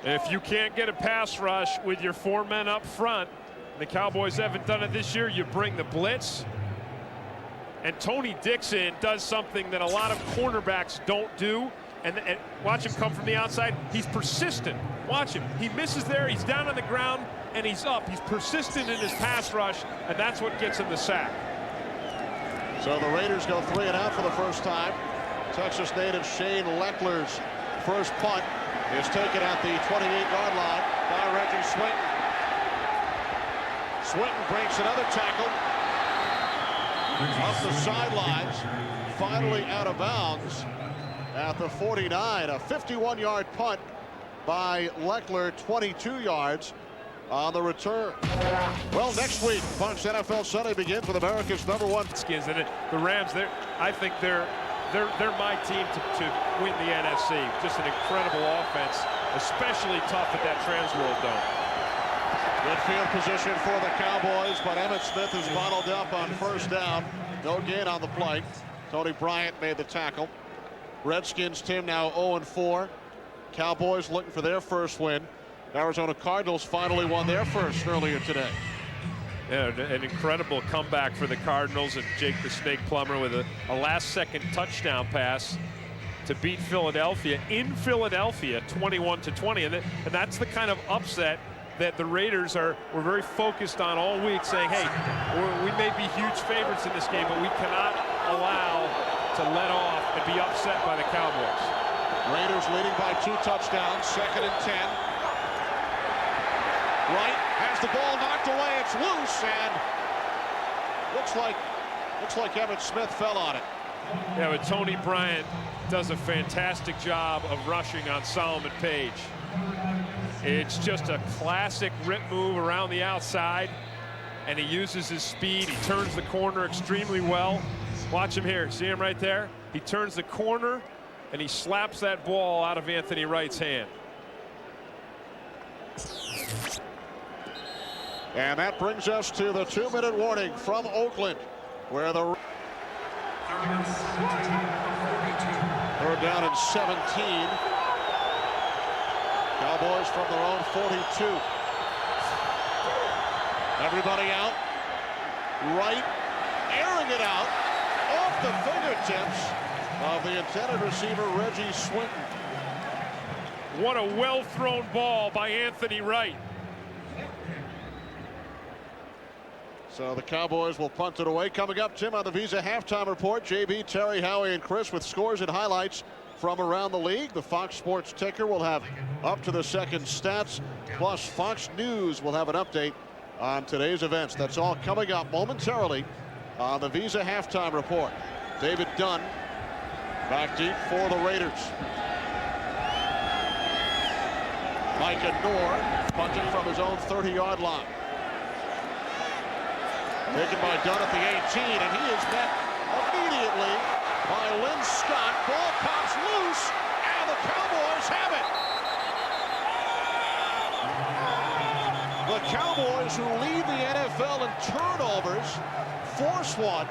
If you can't get a pass rush with your 4 men up front, the Cowboys haven't done it this year, you bring the blitz. And Tony Dixon does something that a lot of cornerbacks don't do. And watch him come from the outside. He's persistent. Watch him. He misses there. He's down on the ground, and he's up. He's persistent in his pass rush, and that's what gets him the sack. So the Raiders go 3 and out for the first time. Texas native Shane Leckler's first punt is taken at the 28-yard line by Reggie Swinton. Swinton breaks another tackle up the sidelines, finally out of bounds at the 49. A 51-yard punt by Leckler, 22 yards on the return. Well, next week, Fox NFL Sunday begins with America's #1 skins in it. The Rams, I think they're my team to win the NFC. Just an incredible offense, especially tough at that Transworld Dome. Good field position for the Cowboys, but Emmitt Smith is bottled up on 1st down. No gain on the play. Tony Bryant made the tackle. Redskins, Tim, now 0-4. Cowboys looking for their first win. Arizona Cardinals finally won their first earlier today. Yeah, an incredible comeback for the Cardinals, and Jake the Snake Plummer with a last-second touchdown pass to beat Philadelphia in Philadelphia 21-20. And that's the kind of upset that the Raiders were very focused on all week, saying, hey, we may be huge favorites in this game, but we cannot allow to let off and be upset by the Cowboys. Raiders leading by 2 touchdowns, 2nd and 10. Wright has the ball knocked away. It's loose, and looks like Emmitt Smith fell on it. Yeah, but Tony Bryant does a fantastic job of rushing on Solomon Page. It's just a classic rip move around the outside, and he uses his speed. He turns the corner extremely well. Watch him here. See him right there? He turns the corner, and he slaps that ball out of Anthony Wright's hand. And that brings us to the 2-minute warning from Oakland, where the 3rd down and 17. Cowboys from their own 42. Everybody out. Wright airing it out off the fingertips of the intended receiver, Reggie Swinton. What a well-thrown ball by Anthony Wright. So the Cowboys will punt it away. Coming up, Tim, on the Visa halftime report, JB, Terry, Howie, and Chris with scores and highlights from around the league. The Fox Sports ticker will have up to the second stats, plus Fox News will have an update on today's events. That's all coming up momentarily on the Visa halftime report. David Dunn back deep for the Raiders. Micah Noor punting from his own 30-yard line. Taken by Dunn at the 18, and he is met immediately by Lynn Scott. Ball pops loose, and the Cowboys have it. The Cowboys, who lead the NFL in turnovers, force one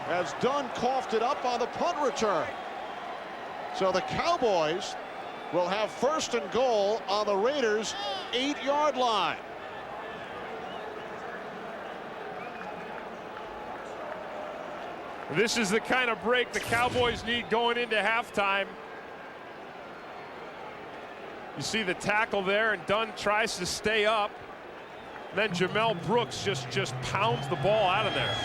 as Dunn coughed it up on the punt return. So the Cowboys will have 1st and goal on the Raiders' 8-yard line. This is the kind of break the Cowboys need going into halftime. You see the tackle there, and Dunn tries to stay up. Then Jamel Brooks just pounds the ball out of there.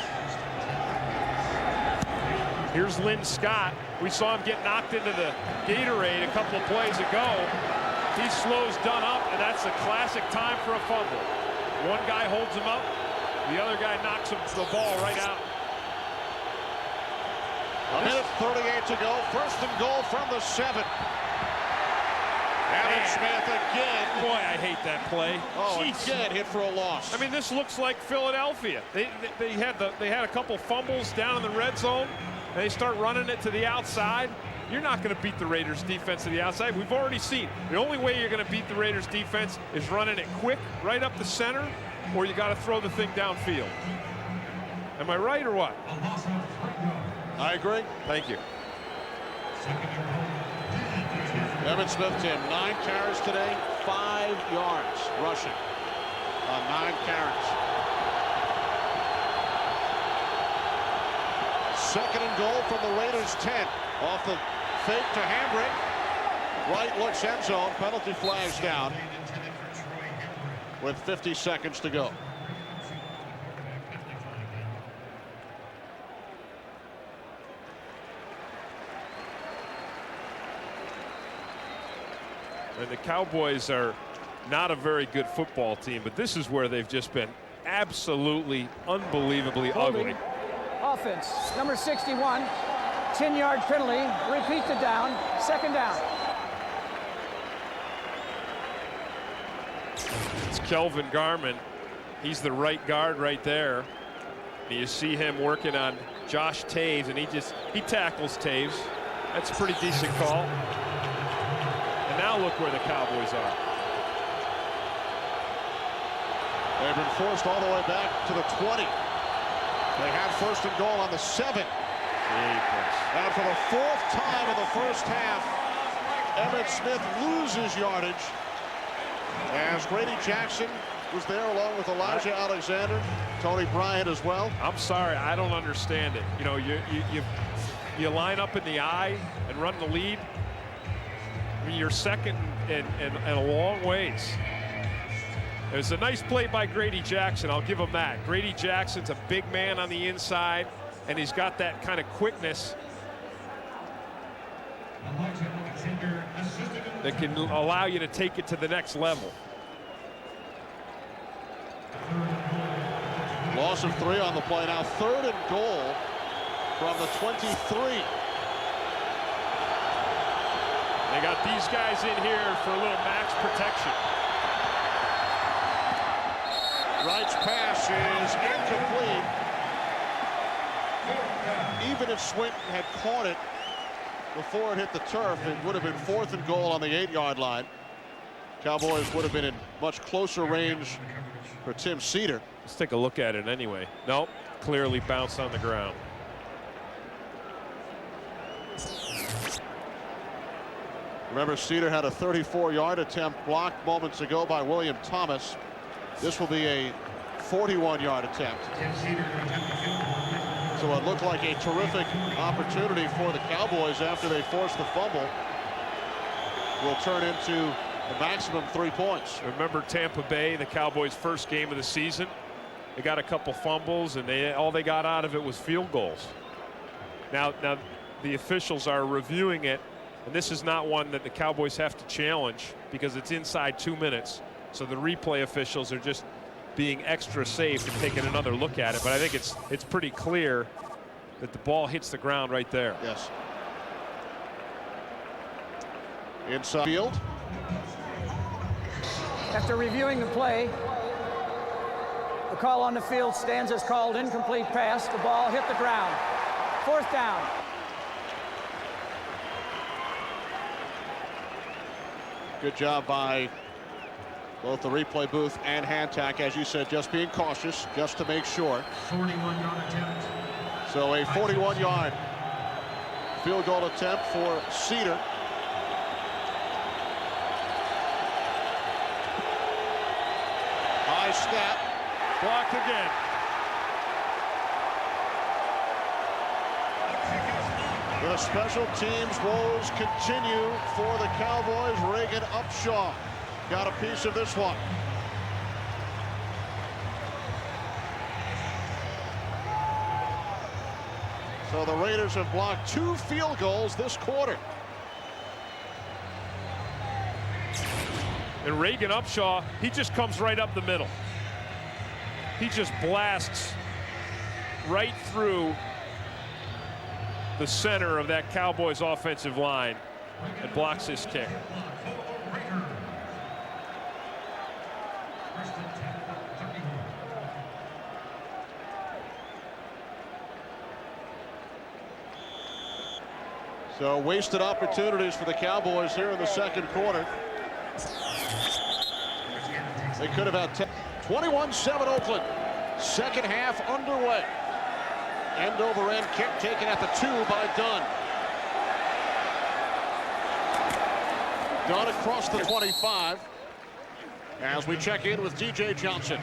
Here's Lynn Scott. We saw him get knocked into the Gatorade a couple of plays ago. He slows Dunn up, and that's a classic time for a fumble. One guy holds him up, the other guy knocks him the ball right out. A minute 38 to go. First and goal from the 7. Evan Smith again. Boy, I hate that play. Oh, Jeez. again hit for a loss. I mean, this looks like Philadelphia. They had a couple fumbles down in the red zone. And they start running it to the outside. You're not going to beat the Raiders defense to the outside. We've already seen the only way you're going to beat the Raiders defense is running it quick right up the center, or you got to throw the thing downfield. Am I right or what? I agree. Thank you. Evan Smith, Tim, 9 carries today, 5 yards rushing on 9 carries. Second and goal from the Raiders 10. Off the fake to Hambrick. Right looks end zone. Penalty flags down with 50 seconds to go. And the Cowboys are not a very good football team, but this is where they've just been absolutely unbelievably ugly. Offense, number 61, 10-yard penalty, repeat the down, second down. It's Kelvin Garman. He's the right guard right there. And you see him working on Josh Taves, and he tackles Taves. That's a pretty decent call. And now look where the Cowboys are. They've been forced all the way back to the 20. They have first and goal on the 7. And for the 4th time in the first half, Emmitt Smith loses yardage as Grady Jackson was there along with Elijah Alexander, Tony Bryant as well. I'm sorry, I don't understand it. You know, you line up in the I and run the lead. I mean, you're second and a long ways. It was a nice play by Grady Jackson. I'll give him that. Grady Jackson's a big man on the inside, and he's got that kind of quickness that can allow you to take it to the next level. Loss of 3 on the play now. 3rd and goal from the 23. They got these guys in here for a little max protection. Wright's pass is incomplete. Even if Swinton had caught it before it hit the turf, it would have been 4th and goal on the 8-yard line. Cowboys would have been in much closer range for Tim Cedar. Let's take a look at it anyway. Nope, clearly bounced on the ground. Remember, Cedar had a 34-yard attempt blocked moments ago by William Thomas. This will be a 41-yard attempt. So it looked like a terrific opportunity for the Cowboys after they forced the fumble. Will turn into the maximum 3 points. Remember Tampa Bay, the Cowboys' first game of the season? They got a couple fumbles, and all they got out of it was field goals. Now the officials are reviewing it, and this is not one that the Cowboys have to challenge because it's inside 2 minutes. So the replay officials are just being extra safe and taking another look at it. But I think it's pretty clear that the ball hits the ground right there. Yes. Inside field. After reviewing the play, the call on the field stands as called incomplete pass. The ball hit the ground. 4th down. Good job by both the replay booth and Hantak, as you said, just being cautious, just to make sure. 41-yard attempt. So a 41-yard field goal attempt for Cedar. High snap. Blocked again. The special teams woes continue for the Cowboys. Reagan Upshaw got a piece of this one. So the Raiders have blocked 2 field goals this quarter. And Reagan Upshaw, he just comes right up the middle. He just blasts right through the center of that Cowboys offensive line and blocks his kick. So wasted opportunities for the Cowboys here in the second quarter. They could have had 21-7 Oakland. Second half underway. End over end kick taken at the 2 by Dunn. Dunn across the 25. As we check in with DJ Johnson.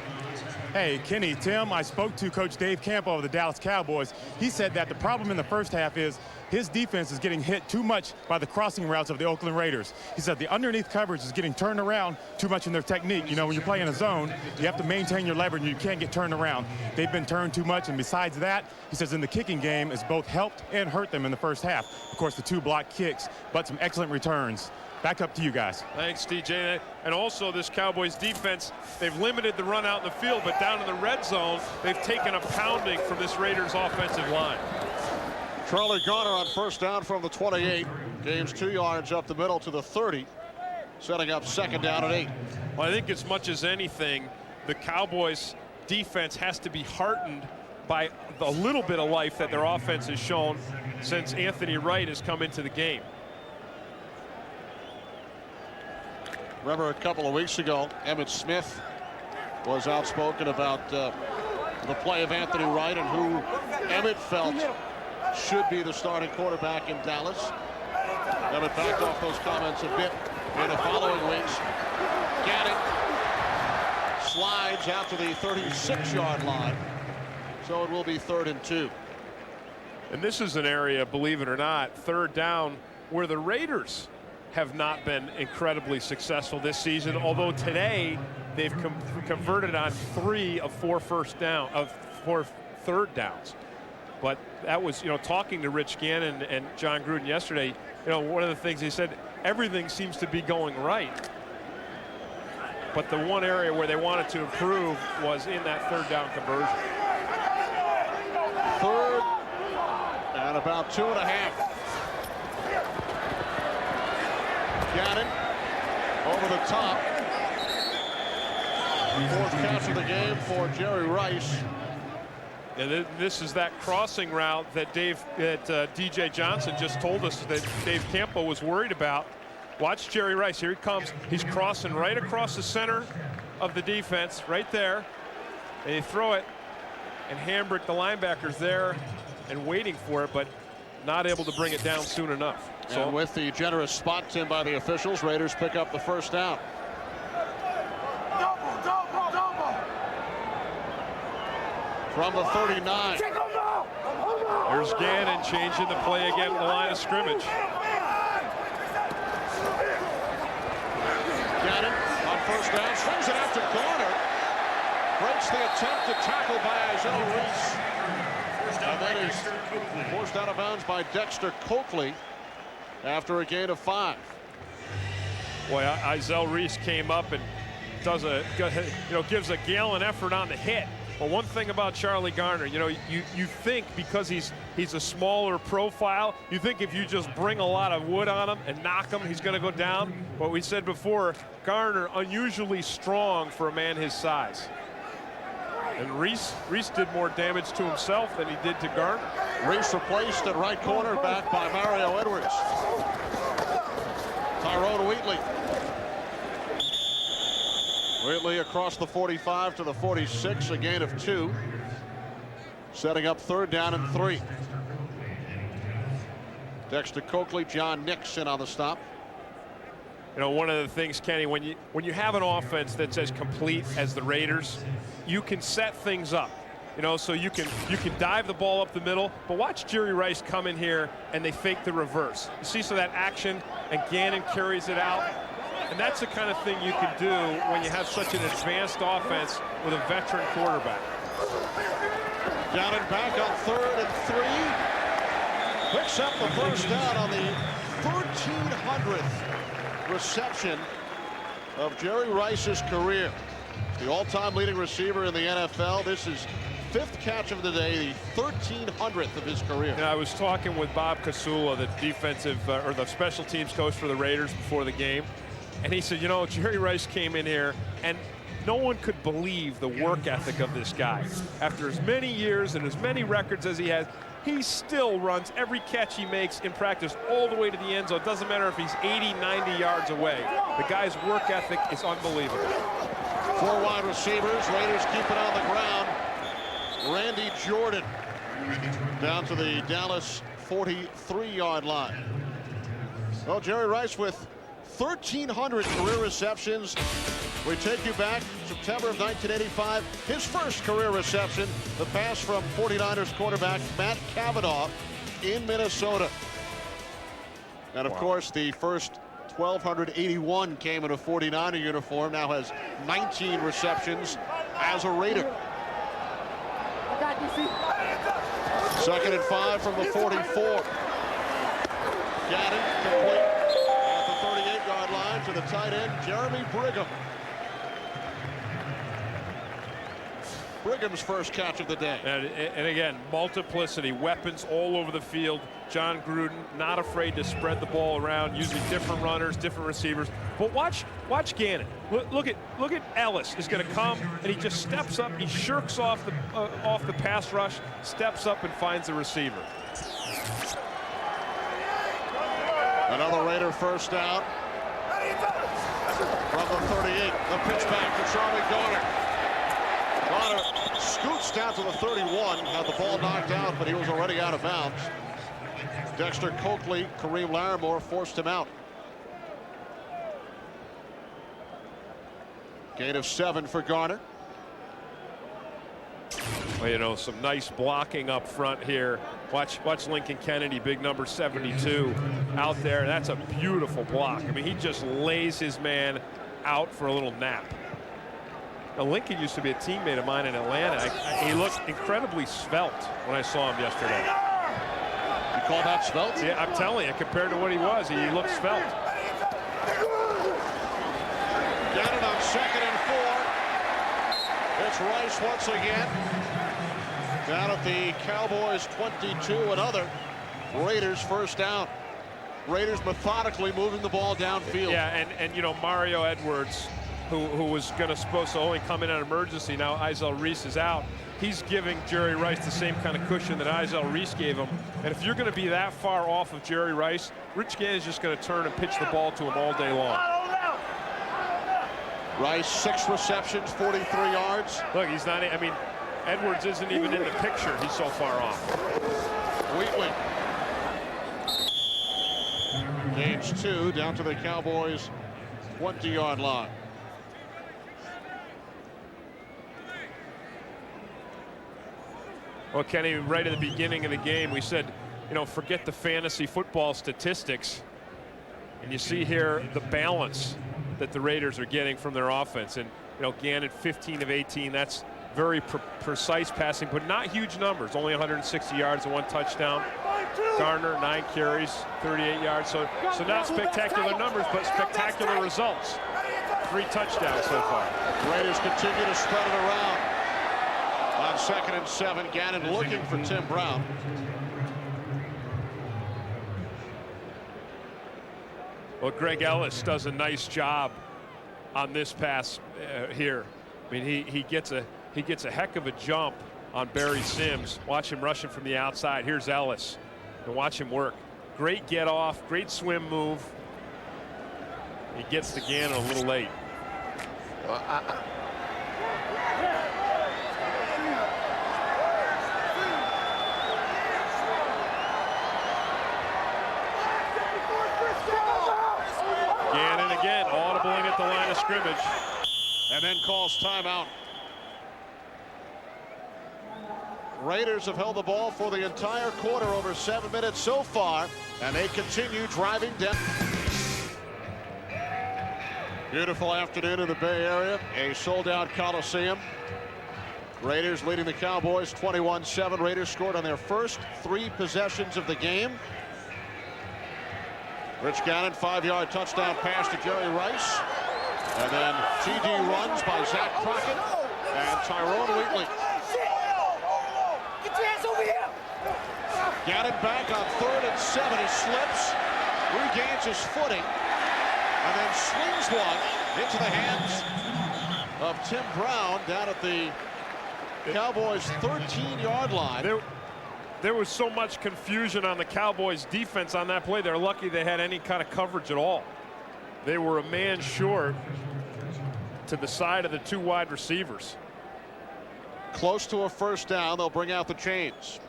Hey, Kenny, Tim, I spoke to Coach Dave Campo of the Dallas Cowboys. He said that the problem in the first half is his defense is getting hit too much by the crossing routes of the Oakland Raiders. He said the underneath coverage is getting turned around too much in their technique. You know, when you're playing a zone, you have to maintain your leverage and you can't get turned around. They've been turned too much, and besides that, he says in the kicking game, it's both helped and hurt them in the first half. Of course, the 2 blocked kicks, but some excellent returns. Back up to you guys. Thanks, DJ. And also this Cowboys defense, they've limited the run out in the field, but down in the red zone, they've taken a pounding from this Raiders offensive line. Charlie Garner on first down from the 28. Gains 2 yards up the middle to the 30. Setting up second down and 8. Well, I think as much as anything, the Cowboys defense has to be heartened by the little bit of life that their offense has shown since Anthony Wright has come into the game. Remember a couple of weeks ago, Emmitt Smith was outspoken about the play of Anthony Wright and who Emmitt felt should be the starting quarterback in Dallas. Emmitt backed off those comments a bit in the following weeks. Gannon slides out to the 36-yard line. So it will be 3rd and 2. And this is an area, believe it or not, third down, where the Raiders have not been incredibly successful this season, although today they've converted on 3 of 4 third downs. But that was, you know, talking to Rich Gannon and John Gruden yesterday, you know, one of the things he said, everything seems to be going right. But the one area where they wanted to improve was in that third down conversion. 3rd and about 2.5. Gannon over the top. 4th catch of the game for Jerry Rice. And this is that crossing route that DJ Johnson just told us that Dave Campo was worried about. Watch Jerry Rice. Here he comes. He's crossing right across the center of the defense, right there. And you throw it, and Hambrick, the linebacker's there and waiting for it, but not able to bring it down soon enough. So, and with the generous spot, Tim, by the officials, Raiders pick up the first down. From the 39. There's Gannon changing the play again at the line of scrimmage. Gannon on first down, swings it out to Garner. Breaks the attempt to tackle by Izell Reese. And that is forced out of bounds by Dexter Coakley after a gain of 5. Boy, Izell Reese came up and does gives a gallant effort on the hit. But one thing about Charlie Garner, you know, you think because he's a smaller profile, you think if you just bring a lot of wood on him and knock him, he's going to go down. But we said before, Garner unusually strong for a man his size. And Reese did more damage to himself than he did to Garner. Reese replaced at right cornerback by Mario Edwards. Tyrone Wheatley. Wheatley across the 45 to the 46, a gain of 2. Setting up 3rd down and 3. Dexter Coakley, John Nixon on the stop. You know, one of the things, Kenny, when you have an offense that's as complete as the Raiders, you can set things up. You know, so you can dive the ball up the middle, but watch Jerry Rice come in here and they fake the reverse. You see some of that action, and Gannon carries it out. And that's the kind of thing you can do when you have such an advanced offense with a veteran quarterback. Down and back on 3rd and 3. Picks up the first down on the 1,300th reception of Jerry Rice's career. The all-time leading receiver in the NFL. This is 5th catch of the day, the 1,300th of his career. And I was talking with Bob Casula, the defensive or the special teams coach for the Raiders before the game. And he said, you know, Jerry Rice came in here and no one could believe the work ethic of this guy. After as many years and as many records as he has, he still runs every catch he makes in practice all the way to the end zone. It doesn't matter if he's 80, 90 yards away. The guy's work ethic is unbelievable. 4 wide receivers. Raiders keep it on the ground. Randy Jordan down to the Dallas 43-yard line. Well, Jerry Rice with 1,300 career receptions. We take you back September of 1985. His first career reception, the pass from 49ers quarterback Matt Cavanaugh in Minnesota. And of course, the first 1,281 came in a 49er uniform. Now has 19 receptions as a Raider. 2nd and 5 from the 44. Gannon complete at the 38-yard line to the tight end, Jeremy Brigham. Brigham's first catch of the day. And again, multiplicity, weapons all over the field. John Gruden not afraid to spread the ball around, using different runners, different receivers. But watch Gannon. Look at Ellis is going to come, and he just steps up. He shirks off the pass rush, steps up and finds the receiver. Another Raider first down from the 38. The pitch back to Charlie Garner. Garner scoots down to the 31. Had the ball knocked out, but he was already out of bounds. Dexter Coakley, Kareem Larimore forced him out. Gain of 7 for Garner. Well, you know, some nice blocking up front here. Watch Lincoln Kennedy, big number 72, out there. That's a beautiful block. I mean, he just lays his man out for a little nap. Now, Lincoln used to be a teammate of mine in Atlanta. He looked incredibly svelte when I saw him yesterday. You call that svelte? Yeah, I'm telling you, compared to what he was, he looked svelte. Gannon on 2nd and 4. It's Rice once again. Down at the Cowboys 22, another Raiders first down. Raiders methodically moving the ball downfield. Yeah, and you know, Mario Edwards, who was supposed to only come in on emergency, now Izell Reese is out. He's giving Jerry Rice the same kind of cushion that Izell Reese gave him. And if you're going to be that far off of Jerry Rice, Rich Gannon's just going to turn and pitch the ball to him all day long. Rice, 6 receptions, 43 yards. Look, he's not, I mean, Edwards isn't even in the picture. He's so far off. Wheatley. Gains 2 down to the Cowboys 20-yard line. Well, Kenny, right at the beginning of the game, we said, you know, forget the fantasy football statistics. And you see here the balance that the Raiders are getting from their offense. And, you know, Gannon 15 of 18, that's very precise passing, but not huge numbers. Only 160 yards and 1 touchdown. Garner, 9 carries, 38 yards. So not spectacular numbers, but spectacular results. 3 touchdowns so far. Raiders continue to spread it around. On 2nd and 7, Gannon looking for Tim Brown. Well, Greg Ellis does a nice job on this pass here. I mean, he gets a heck of a jump on Barry Sims. Watch him rushing from the outside. Here's Ellis, and watch him work. Great get off, great swim move. He gets to Gannon a little late. Gannon again, audibling at the line of scrimmage. And then calls timeout. Raiders have held the ball for the entire quarter, over 7 minutes so far, and they continue driving down. Beautiful afternoon in the Bay Area, a sold-out Coliseum. Raiders leading the Cowboys 21-7. Raiders scored on their first 3 possessions of the game. Rich Gannon, 5-yard touchdown pass to Jerry Rice. And then TD runs by Zach Crockett and Tyrone Wheatley. Get your hands over here! Gannon back on 3rd and 7. He slips, regains his footing, and then swings one into the hands of Tim Brown down at the Cowboys' 13-yard line. There was so much confusion on the Cowboys defense on that play. They're lucky they had any kind of coverage at all. They were a man short to the side of the 2 wide receivers. Close to a first down. They'll bring out the chains.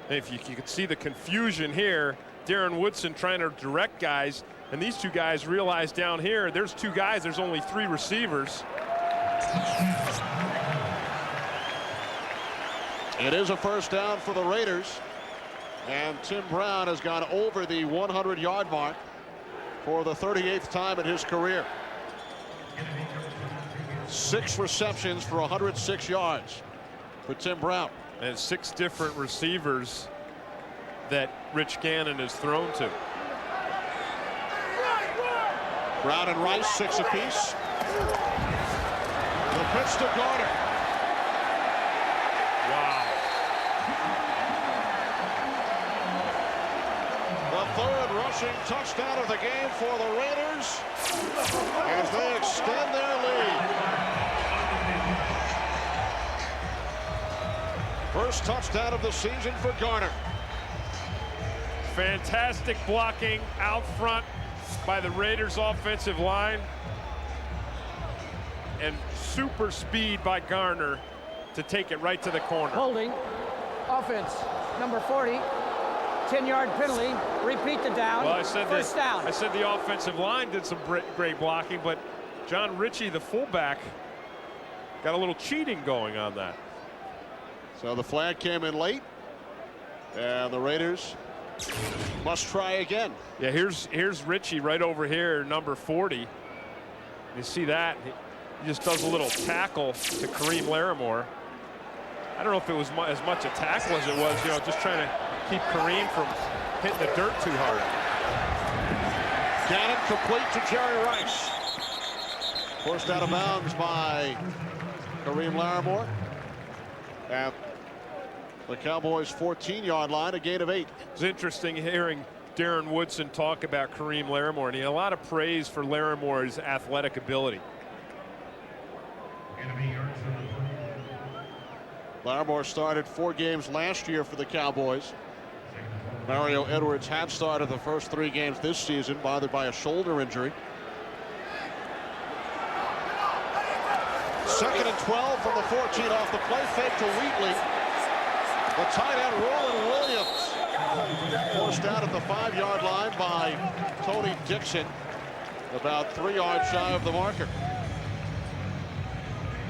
If you could see the confusion here, Darren Woodson trying to direct guys, and these 2 guys realize down here there's 2 guys, there's only 3 receivers. It is a first down for the Raiders, and Tim Brown has gone over the 100-yard mark for the 38th time in his career. 6 receptions for 106 yards for Tim Brown. And 6 different receivers that Rich Gannon has thrown to. Brown and Rice, 6 apiece. The pitch to Garner. Wow. The 3rd rushing touchdown of the game for the Raiders as they extend their lead. First touchdown of the season for Garner. Fantastic blocking out front by the Raiders offensive line. And super speed by Garner to take it right to the corner. Holding. Offense. Number 40. 10-yard penalty. Repeat the down. Well, I said first down. I said the offensive line did some great blocking, but John Ritchie, the fullback, got a little cheating going on that. So the flag came in late, and the Raiders must try again. Yeah, here's Ritchie right over here, number 40. You see that? He just does a little tackle to Kareem Larimore. I don't know if it was as much a tackle as it was, just trying to keep Kareem from hitting the dirt too hard. Gannon complete to Jerry Rice. Forced out of bounds by Kareem Larimore. At the Cowboys' 14-yard line, a gain of 8. It's interesting hearing Darren Woodson talk about Kareem Larimore, and he had a lot of praise for Larimore's athletic ability. Larimore started 4 games last year for the Cowboys. Mario Edwards had started the first 3 games this season, bothered by a shoulder injury. 2nd and 12 from the 14 off the play fake to Wheatley. The tight end Roland Williams forced out at the 5-yard line by Tony Dixon, about 3 yards shy of the marker.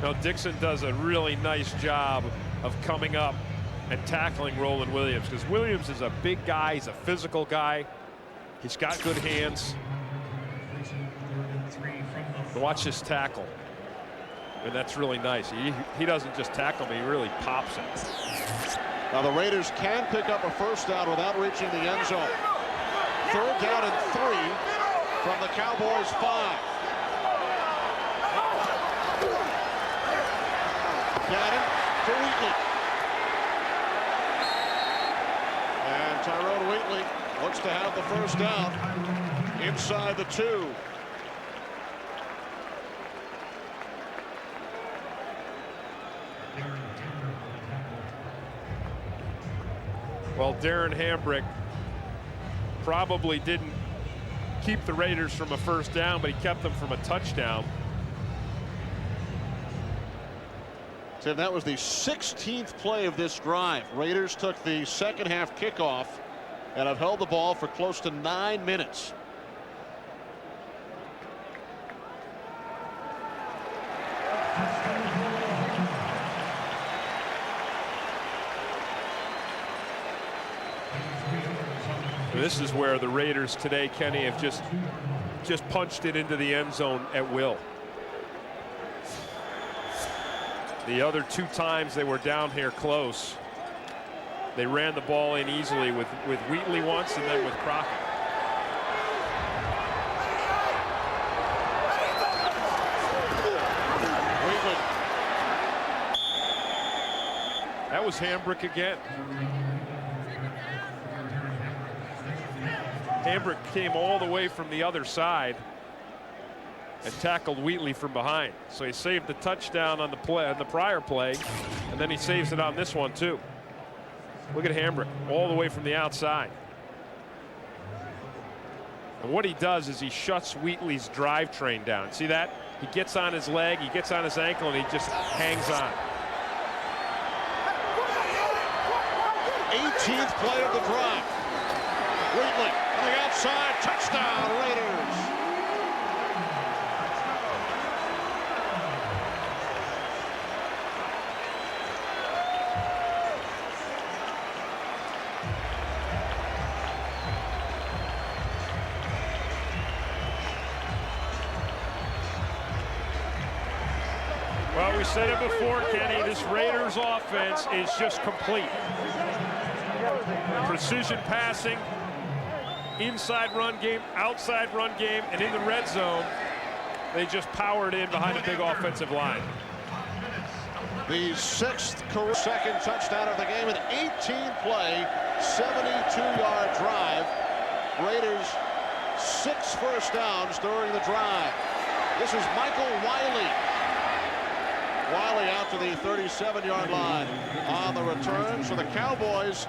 Now Dixon does a really nice job of coming up and tackling Roland Williams, because Williams is a big guy, he's a physical guy, he's got good hands. Watch this tackle, and that's really nice. He doesn't just tackle me, he really pops it. Now the Raiders can pick up a first down without reaching the end zone. 3rd down and 3 from the Cowboys' 5. Gannon to Wheatley. And Tyrone Wheatley looks to have the first down inside the 2. Well, Darren Hambrick probably didn't keep the Raiders from a first down, but he kept them from a touchdown. Tim, that was the 16th play of this drive. Raiders took the second half kickoff and have held the ball for close to 9 minutes. This is where the Raiders today, Kenny, have just punched it into the end zone at will. The other 2 times they were down here close, they ran the ball in easily with Wheatley once and then with Crockett. Wheatley. That was Hambrick again. Hambrick came all the way from the other side and tackled Wheatley from behind. So he saved the touchdown on the prior play, and then he saves it on this one too. Look at Hambrick all the way from the outside. And what he does is he shuts Wheatley's drivetrain down. See that? He gets on his leg, he gets on his ankle, and he just hangs on. 18th play of the drive. Wheatley on the outside, touchdown Raiders. Well, we said it before, Kenny, this Raiders offense is just complete. Precision passing, inside run game, outside run game, and in the red zone, they just powered in behind a big offensive line. The 6th second touchdown of the game, an 18-play, 72-yard drive. Raiders 6 first downs during the drive. This is Michael Wiley. Wiley out to the 37-yard line on the return. So the Cowboys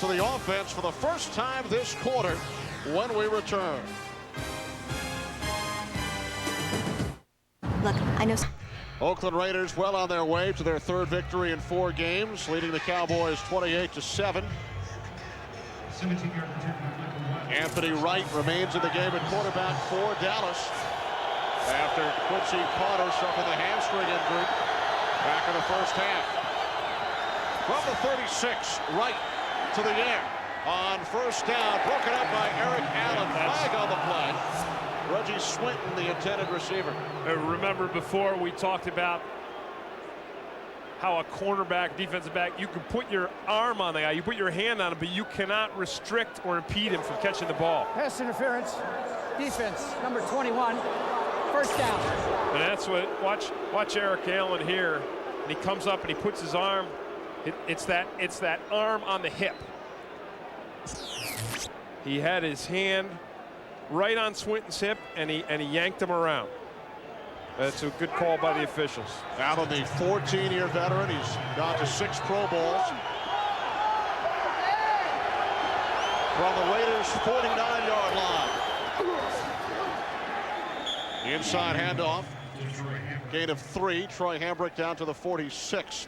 to the offense for the first time this quarter when we return. Look, I know. Oakland Raiders well on their way to their 3rd victory in 4 games, leading the Cowboys 28-7. Anthony Wright remains in the game at quarterback for Dallas after Quincy Potter suffered a hamstring injury back in the first half. From the 36, Wright to the air on first down, broken up by Eric Allen. Flag on the play. Reggie Swinton, the intended receiver. Remember before we talked about how a cornerback, defensive back, you can put your arm on the guy, you put your hand on him, but you cannot restrict or impede him from catching the ball. Pass interference, defense, number 21, first down. And that's what, watch Eric Allen here, and he comes up and he puts his arm, it's that arm on the hip. He had his hand right on Swinton's hip, and he yanked him around. That's a good call by the officials. Allen, the 14-year veteran, he's gone to 6 Pro Bowls. From the Raiders' 49-yard line. The inside handoff. Gain of 3. Troy Hambrick down to the 46.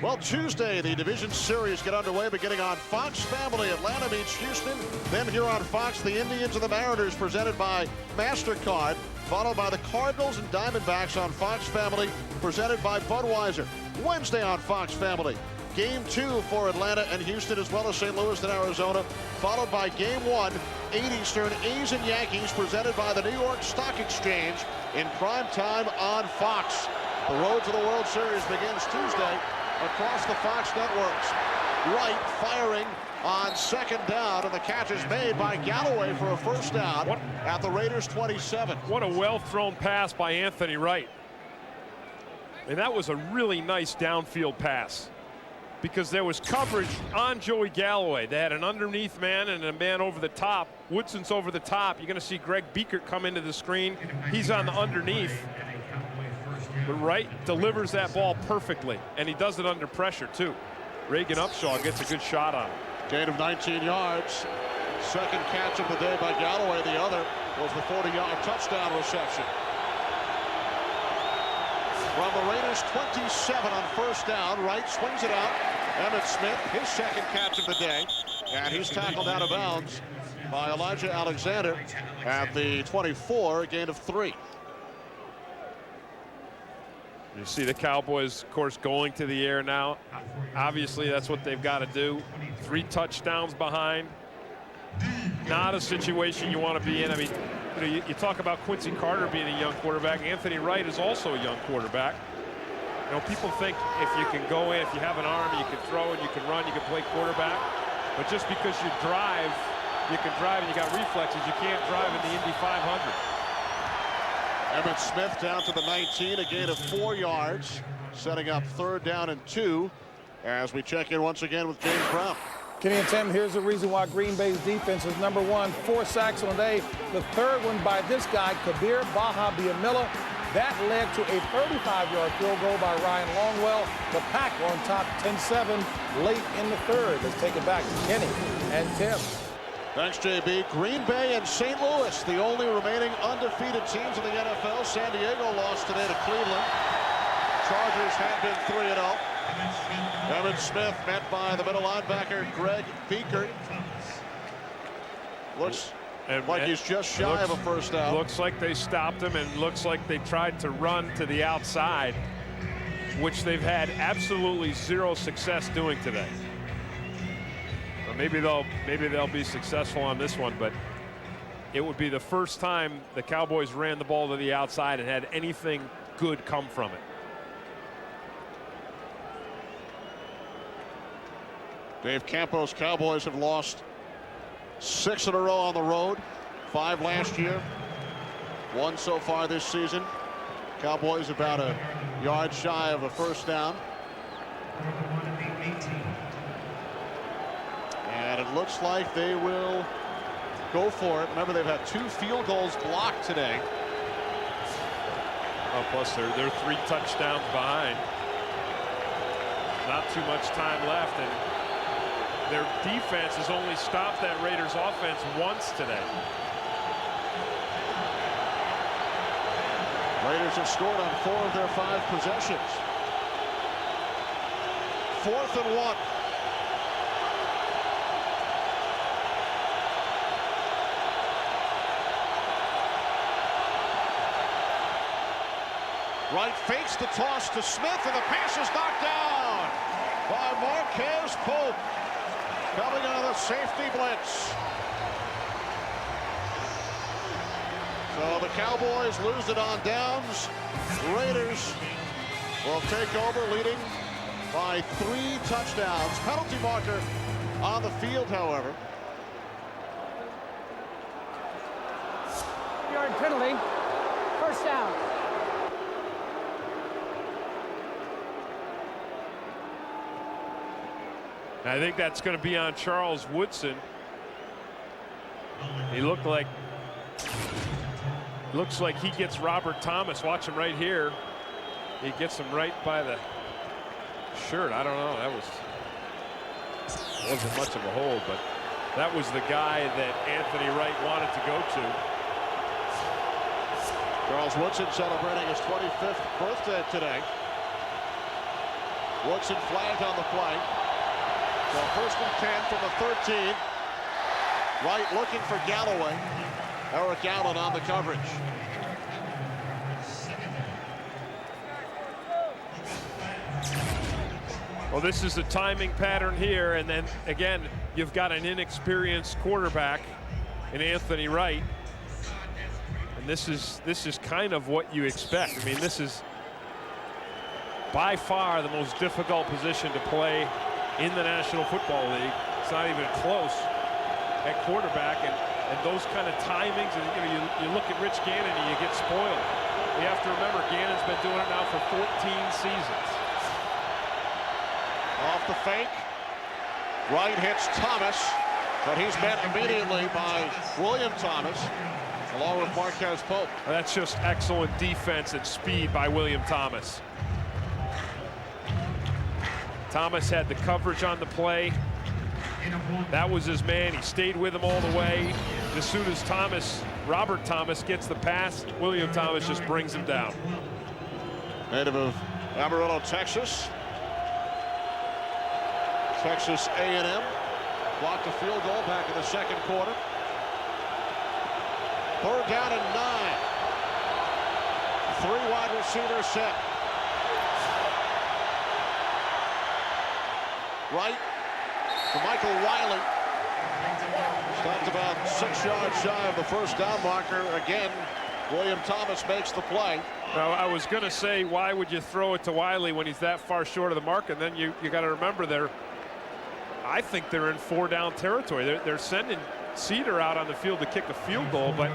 Well, Tuesday, the division series get underway, beginning on Fox Family. Atlanta meets Houston. Then here on Fox, the Indians and the Mariners, presented by MasterCard, followed by the Cardinals and Diamondbacks on Fox Family, presented by Budweiser. Wednesday on Fox Family, Game 2 for Atlanta and Houston, as well as St. Louis and Arizona, followed by Game 1, 8 Eastern, A's and Yankees, presented by the New York Stock Exchange in prime time on Fox. The road to the World Series begins Tuesday across the Fox networks. Wright firing on second down, and the catch is made by Galloway for a first down at the Raiders' 27. What a well-thrown pass by Anthony Wright. And that was a really nice downfield pass, because there was coverage on Joey Galloway. They had an underneath man and a man over the top. Woodson's over the top. You're going to see Greg Biekert come into the screen. He's on the underneath. But Wright delivers that ball perfectly, and he does it under pressure too. Reagan Upshaw gets a good shot on him. Gain of 19 yards. Second catch of the day by Galloway. The other was the 40-yard touchdown reception. From the Raiders' 27 on first down, Wright swings it out. Emmitt Smith, his second catch of the day, and he's tackled out of bounds by Elijah Alexander at the 24, a gain of 3. You see the Cowboys, of course, going to the air now. Obviously, that's what they've got to do. 3 touchdowns behind. Not a situation you want to be in. I mean, you talk about Quincy Carter being a young quarterback. Anthony Wright is also a young quarterback. People think if you can go in, if you have an arm, you can throw and you can run, you can play quarterback. But just because you drive, you can drive and you got reflexes, you can't drive in the Indy 500. Emmitt Smith down to the 19, a gain of 4 yards, setting up 3rd down and 2 as we check in once again with James Brown. Kenny and Tim, here's the reason why Green Bay's defense is number 1. 4 sacks on the day. The 3rd one by this guy, Kabir Baha-Biamila. That led to a 35-yard field goal by Ryan Longwell. The Pack on top 10-7 late in the 3rd. Let's take it back to Kenny and Tim. Thanks, JB. Green Bay and St. Louis, the only remaining undefeated teams in the NFL. San Diego lost today to Cleveland. Chargers have been 3-0. Emmitt Smith met by the middle linebacker, Greg Biekert. Looks like he's just shy of a first down. Looks like they stopped him, and looks like they tried to run to the outside, which they've had absolutely 0 success doing today. Maybe they'll be successful on this one, but it would be the first time the Cowboys ran the ball to the outside and had anything good come from it. Dave Campos' Cowboys have lost 6 in a row on the road, 5 last year, 1 so far this season. Cowboys about a yard shy of a first down. And it looks like they will go for it. Remember, they've had 2 field goals blocked today. Oh, plus they're 3 touchdowns behind. Not too much time left, and their defense has only stopped that Raiders offense once today. Raiders have scored on 4 of their 5 possessions. 4th and 1. Wright fakes the toss to Smith, and the pass is knocked down by Marquez Pope, coming out of the safety blitz. So the Cowboys lose it on downs. Raiders will take over, leading by 3 touchdowns. Penalty marker on the field, however. Yard penalty. First down. I think that's going to be on Charles Woodson. He looks like he gets Robert Thomas. Watch him right here. He gets him right by the shirt. I don't know. That wasn't much of a hold, but that was the guy that Anthony Wright wanted to go to. Charles Woodson celebrating his 25th birthday today. Woodson flagged on the play. So 1st and 10 from the 13. Wright looking for Galloway. Eric Allen on the coverage. Well, this is the timing pattern here, and then again, you've got an inexperienced quarterback in Anthony Wright, and this is kind of what you expect. I mean, this is by far the most difficult position to play in the National Football League. It's not even close at quarterback, and those kind of timings, and you look at Rich Gannon and you get spoiled. You have to remember, Gannon's been doing it now for 14 seasons. Off the fake. Wright hits Thomas, but he's met immediately by William Thomas, along with Marquez Pope. That's just excellent defense and speed by William Thomas. Thomas had the coverage on the play. That was his man. He stayed with him all the way. As soon as Robert Thomas gets the pass, William Thomas just brings him down. Native of Amarillo, Texas. Texas A&M blocked a field goal back in the 2nd quarter. 3rd down and 9. 3 wide receivers set. right to Michael Wiley. Stopped about 6 yards shy of the first down marker. Again, William Thomas makes the play. Now, I was going to say, why would you throw it to Wiley when he's that far short of the mark? And then you got to remember, I think they're in 4-down territory. They're sending Cedar out on the field to kick a field goal, but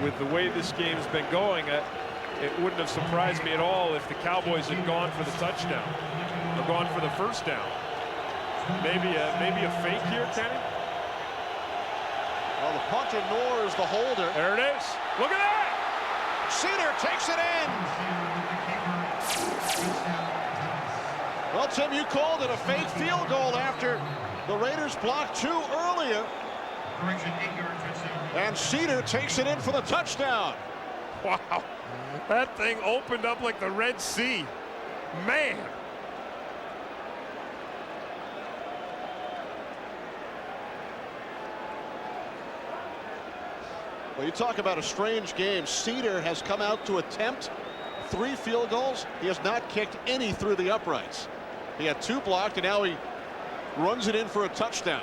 with the way this game's been going, it wouldn't have surprised me at all if the Cowboys had gone for the touchdown or gone for the first down. Maybe a fake here, Kenny. Well, the punter ignores the holder. There it is. Look at that! Cedar takes it in. Well, Tim, you called it a fake field goal after the Raiders blocked 2 earlier. And Cedar takes it in for the touchdown. Wow, that thing opened up like the Red Sea. Man. Well, you talk about a strange game. Cedar has come out to attempt 3 field goals. He has not kicked any through the uprights. He had 2 blocked, and now he runs it in for a touchdown.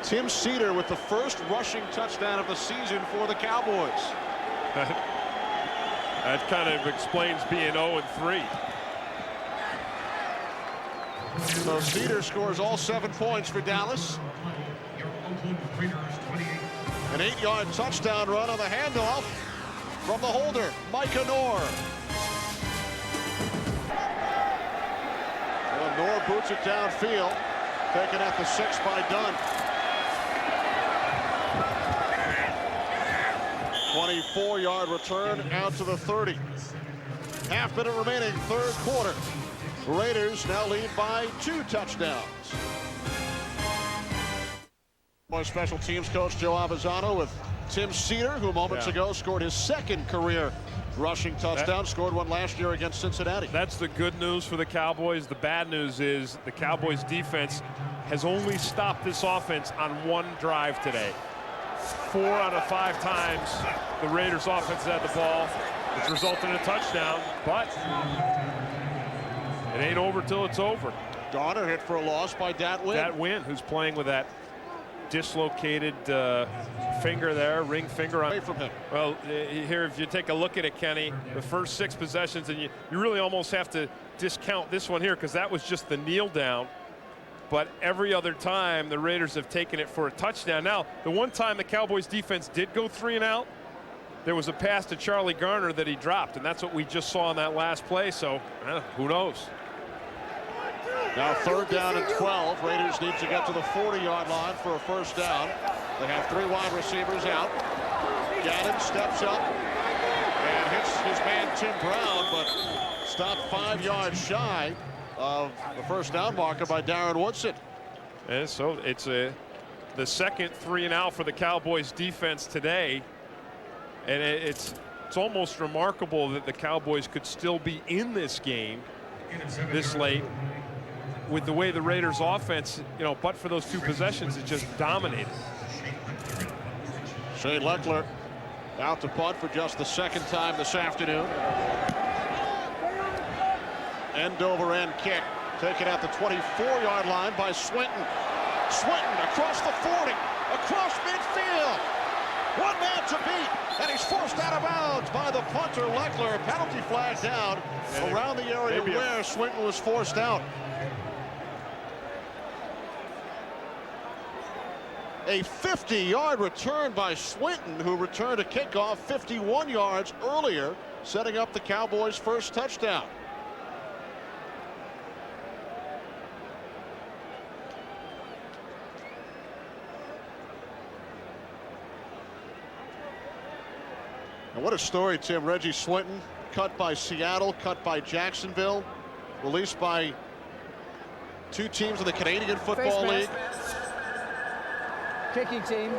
Tim Cedar with the first rushing touchdown of the season for the Cowboys. That kind of explains being 0-3. So Cedar scores all 7 points for Dallas. An 8-yard touchdown run on the handoff from the holder, Micah Noor. Well, Noor boots it downfield, taken at the 6 by Dunn. 24-yard return out to the 30. Half-minute remaining, 3rd quarter. Raiders now lead by 2 touchdowns. More special teams coach Joe Avizano with Tim Cedar, who moments ago scored his 2nd career rushing touchdown, scored one last year against Cincinnati. That's the good news for the Cowboys. The bad news is the Cowboys defense has only stopped this offense on 1 drive today. 4 out of 5 times the Raiders offense had the ball. It's resulted in a touchdown, but it ain't over till it's over. Garner hit for a loss by Dat Wynn. Dat Wynn, who's playing with that dislocated finger there, ring finger on. Away from him. Well, here, if you take a look at it, Kenny, the first 6 possessions, and you really almost have to discount this one here because that was just the kneel down. But every other time, the Raiders have taken it for a touchdown. Now, the one time the Cowboys defense did go 3 and out, there was a pass to Charlie Garner that he dropped, and that's what we just saw on that last play. So, who knows? Now 3rd down and 12. Raiders need to get to the 40-yard line for a first down. They have 3 wide receivers out. Gannon steps up and hits his man Tim Brown, but stopped 5 yards shy of the first down marker by Darren Woodson. And so it's the 2nd 3 and out for the Cowboys defense today. And it's almost remarkable that the Cowboys could still be in this game this late with the way the Raiders offense, but for those 2 possessions, it just dominated. Shane Leckler out to punt for just the 2nd time this afternoon. End over end kick taken at the 24-yard line by Swinton. Swinton across the 40, across midfield. 1 man to beat, and he's forced out of bounds by the punter Leckler. Penalty flag down around the area where Swinton was forced out. A 50-yard return by Swinton, who returned a kickoff 51 yards earlier, setting up the Cowboys' first touchdown. And what a story, Tim. Reggie Swinton, cut by Seattle, cut by Jacksonville, released by 2 teams in the Canadian Football League. Kicking team,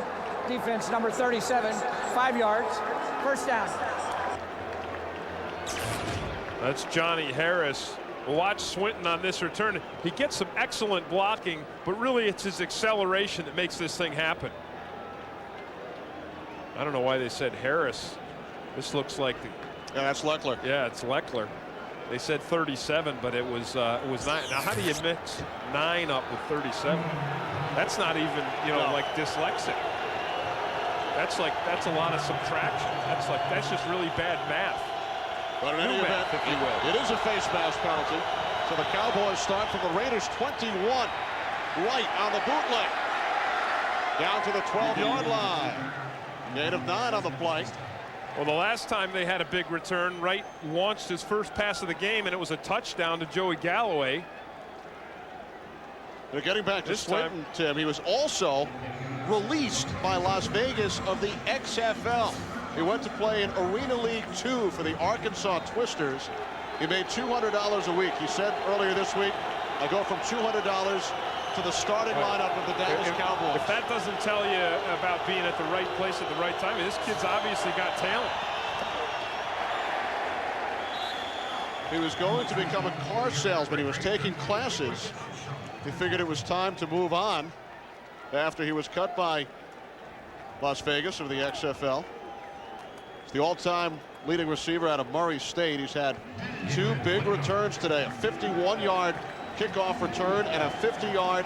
defense number 37, 5 yards, first down. That's Johnny Harris. Watch Swinton on this return. He gets some excellent blocking, but really it's his acceleration that makes this thing happen. I don't know why they said Harris. This looks like the. Yeah, that's Leckler. Yeah, it's Leckler. They said 37, but it was 9. Now, how do you mix 9 up with 37? That's not even, like dyslexic. That's a lot of subtraction. That's just really bad math. But in any event, if you will. It is a face mask penalty. So the Cowboys start from the Raiders 21, right on the bootleg, down to the 12-yard line. Gain of 9 on the play. Well, the last time they had a big return, Wright launched his first pass of the game, and it was a touchdown to Joey Galloway. They're getting back to Swinton, Tim. He was also released by Las Vegas of the XFL. He went to play in Arena League 2 for the Arkansas Twisters. He made $200 a week. He said earlier this week, I go from $200 to the starting lineup of the Dallas Cowboys. If that doesn't tell you about being at the right place at the right time, this kid's obviously got talent. He was going to become a car salesman. He was taking classes. He figured it was time to move on after he was cut by Las Vegas of the XFL. He's the all-time leading receiver out of Murray State. He's had 2 big returns today, a 51-yard kickoff return and a 50-yard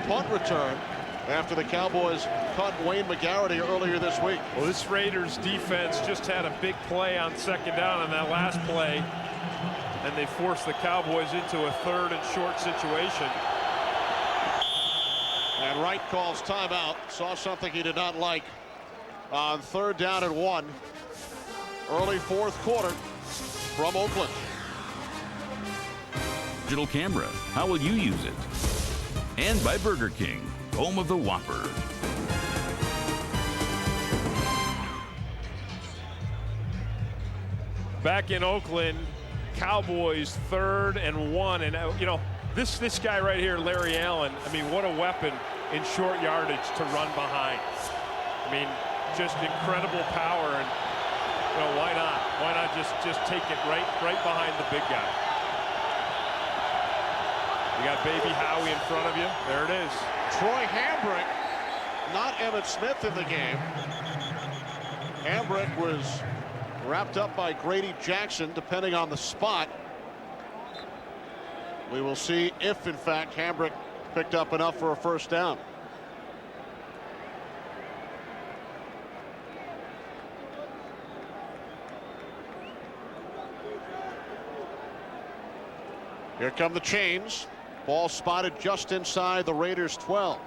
punt return after the Cowboys cut Wayne McGarity earlier this week. Well, this Raiders defense just had a big play on 2nd down on that last play, and they forced the Cowboys into a 3rd and short situation. And Wright calls timeout. Saw something he did not like on 3rd down and 1. Early 4th quarter from Oakland. Digital camera, how will you use it? And by Burger King, home of the Whopper. Back in Oakland, Cowboys 3rd and 1, and this guy right here, Larry Allen, I mean, what a weapon in short yardage to run behind. I mean, just incredible power, and why not? Why not just take it right behind the big guy? You got baby Howie in front of you. There it is. Troy Hambrick, not Emmitt Smith in the game. Hambrick was wrapped up by Grady Jackson, depending on the spot. We will see if, in fact, Hambrick picked up enough for a 1st down. Here come the chains. Ball spotted just inside the Raiders 12.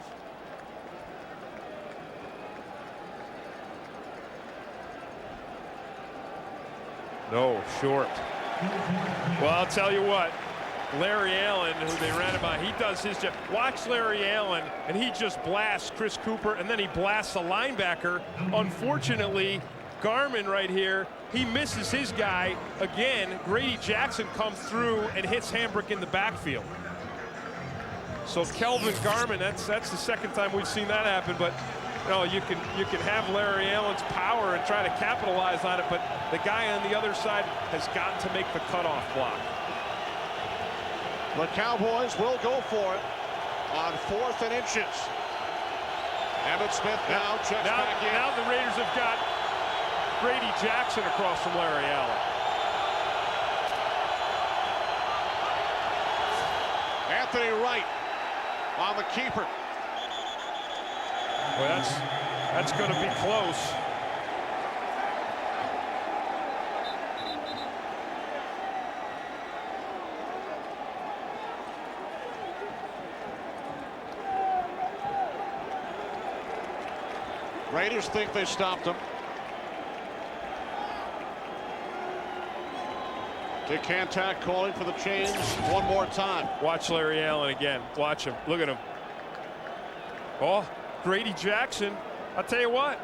No, short. Well, I'll tell you what. Larry Allen, who they ran it by, he does his job. Watch Larry Allen, and he just blasts Chris Cooper, and then he blasts a linebacker. Unfortunately, Garmin right here, he misses his guy again. Grady Jackson comes through and hits Hambrick in the backfield. So Kelvin Garmin, that's the 2nd time we've seen that happen. But you can have Larry Allen's power and try to capitalize on it, but the guy on the other side has got to make the cutoff block. The Cowboys will go for it on 4th and inches. Emmitt Smith now checks back in. Now the Raiders have got Grady Jackson across from Larry Allen. Anthony Wright on the keeper. Well, that's going to be close. Raiders think they stopped him. Dick Hancock calling for the chains one more time. Watch Larry Allen again. Watch him. Look at him. Oh, Grady Jackson. I'll tell you what.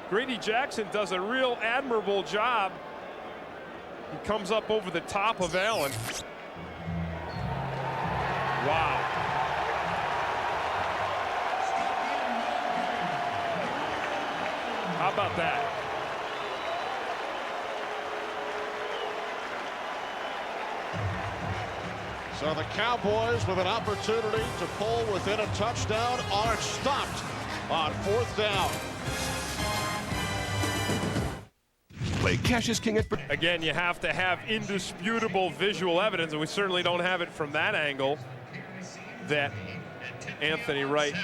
Grady Jackson does a real admirable job. He comes up over the top of Allen. Wow. How about that? So the Cowboys, with an opportunity to pull within a touchdown, are stopped on 4th down. play. Cash is king at... Again, you have to have indisputable visual evidence, and we certainly don't have it from that angle that Anthony Wright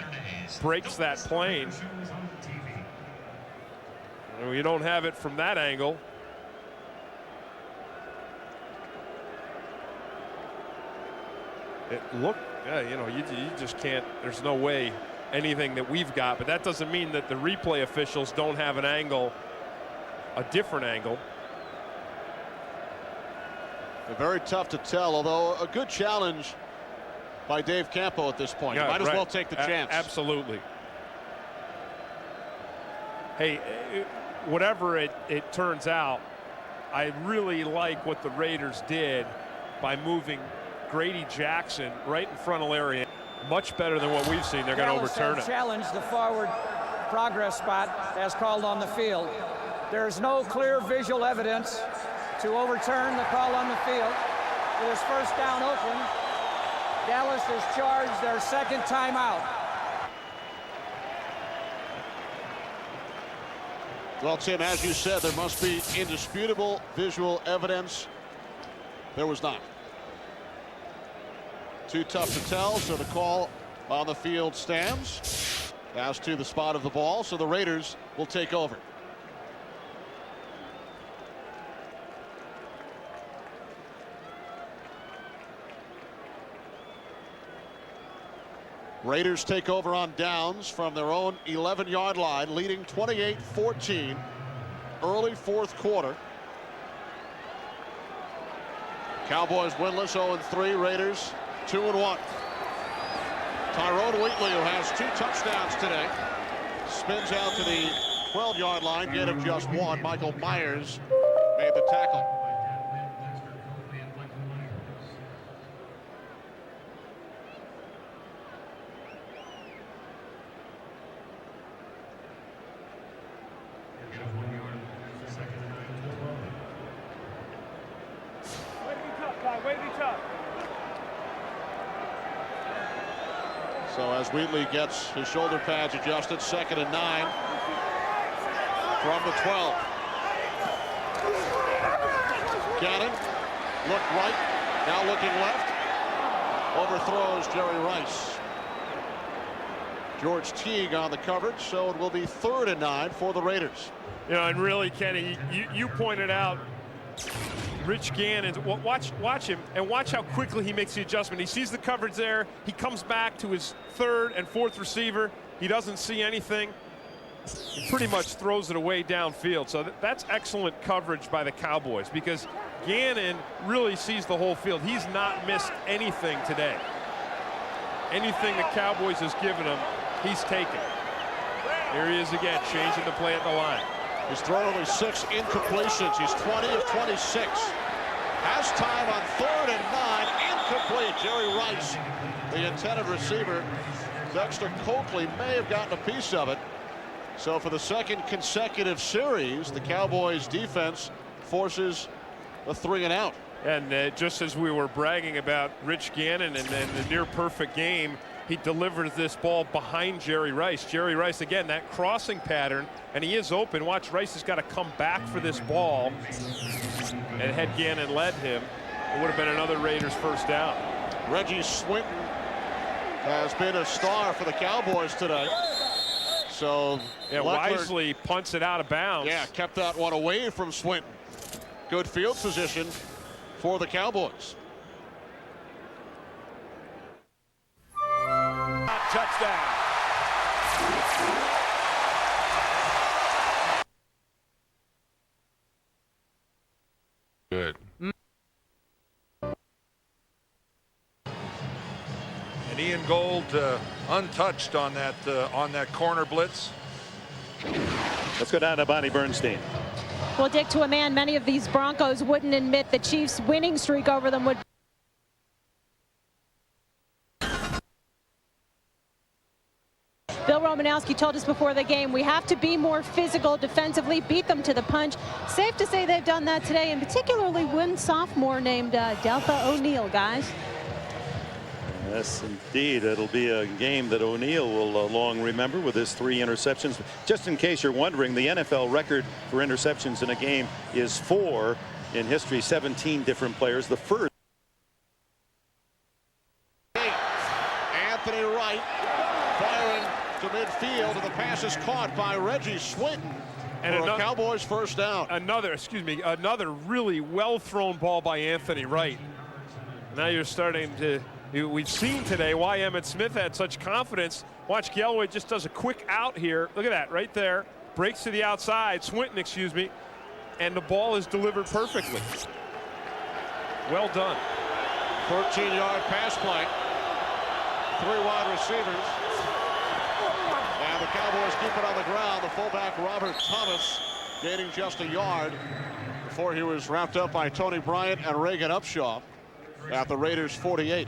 breaks that plane. We don't have it from that angle. It looked, you know, you just can't, there's no way anything that we've got, but that doesn't mean that the replay officials don't have an angle, a different angle. Very tough to tell, although a good challenge by Dave Campo at this point. Yeah, might as well take the chance. Absolutely. Hey, whatever it turns out, I really like what the Raiders did by moving Grady Jackson right in frontal area. Much better than what we've seen. They're going to overturn it. Challenge the forward progress spot as called on the field. There is no clear visual evidence to overturn the call on the field. It is first down, Oakland. Dallas has charged their second timeout. Well, Tim, as you said, there must be indisputable visual evidence. There was not. Too tough to tell, so the call on the field stands as to the spot of the ball, so the Raiders will take over. Raiders take over on downs from their own 11-yard line, leading 28-14 early fourth quarter. Cowboys winless, 0-3. Raiders 2-1. Tyrone Wheatley, who has 2 touchdowns today, spins out to the 12-yard line, gain of just 1. Michael Myers made the tackle. So as Wheatley gets his shoulder pads adjusted, 2nd and 9 from the 12. Gannon looked right, now looking left. Overthrows Jerry Rice. George Teague on the coverage, so it will be 3rd and 9 for the Raiders. You know, and really, Kenny, you pointed out Rich Gannon. Watch him and watch how quickly he makes the adjustment. He sees the coverage there. He comes back to his 3rd and 4th receiver. He doesn't see anything. He pretty much throws it away downfield. So that's excellent coverage by the Cowboys because Gannon really sees the whole field. He's not missed anything today. Anything the Cowboys has given him, he's taken. Here he is again, changing the play at the line. He's thrown only 6 incompletions. He's 20 of 26. Has time on 3rd and 9. Incomplete. Jerry Rice, the intended receiver. Dexter Coakley may have gotten a piece of it. So for the 2nd consecutive series, the Cowboys defense forces a 3 and out. And just as we were bragging about Rich Gannon and the near perfect game, he delivers this ball behind Jerry Rice. Jerry Rice, again, that crossing pattern, and he is open. Watch, Rice has got to come back for this ball. And had Gannon led him, it would have been another Raiders first down. Reggie Swinton has been a star for the Cowboys today. So yeah, wisely punts it out of bounds. Yeah, kept that one away from Swinton. Good field position for the Cowboys. Touchdown. Good. And Ian Gold untouched on that corner blitz. Let's go down to Bonnie Bernstein. Well, Dick, to a man, many of these Broncos wouldn't admit the Chiefs' winning streak over them would. Bill Romanowski told us before the game, we have to be more physical defensively, beat them to the punch. Safe to say they've done that today, and particularly one sophomore named Delta O'Neal, guys. Yes, indeed. It'll be a game that O'Neal will long remember with his 3 interceptions. Just in case you're wondering, the NFL record for interceptions in a game is 4 in history, 17 different players. The first. Anthony Wright firing to midfield, and the pass is caught by Reggie Swinton. And for a Cowboys first down. Another really well thrown ball by Anthony Wright. Now you're starting to. We've seen today why Emmitt Smith had such confidence. Watch, Galloway just does a quick out here. Look at that right there. Breaks to the outside. Swinton, excuse me. And the ball is delivered perfectly. Well done. 13-yard pass play. 3 wide receivers. And the Cowboys keep it on the ground. The fullback, Robert Thomas, gaining just a yard before he was wrapped up by Tony Bryant and Reagan Upshaw at the Raiders' 48.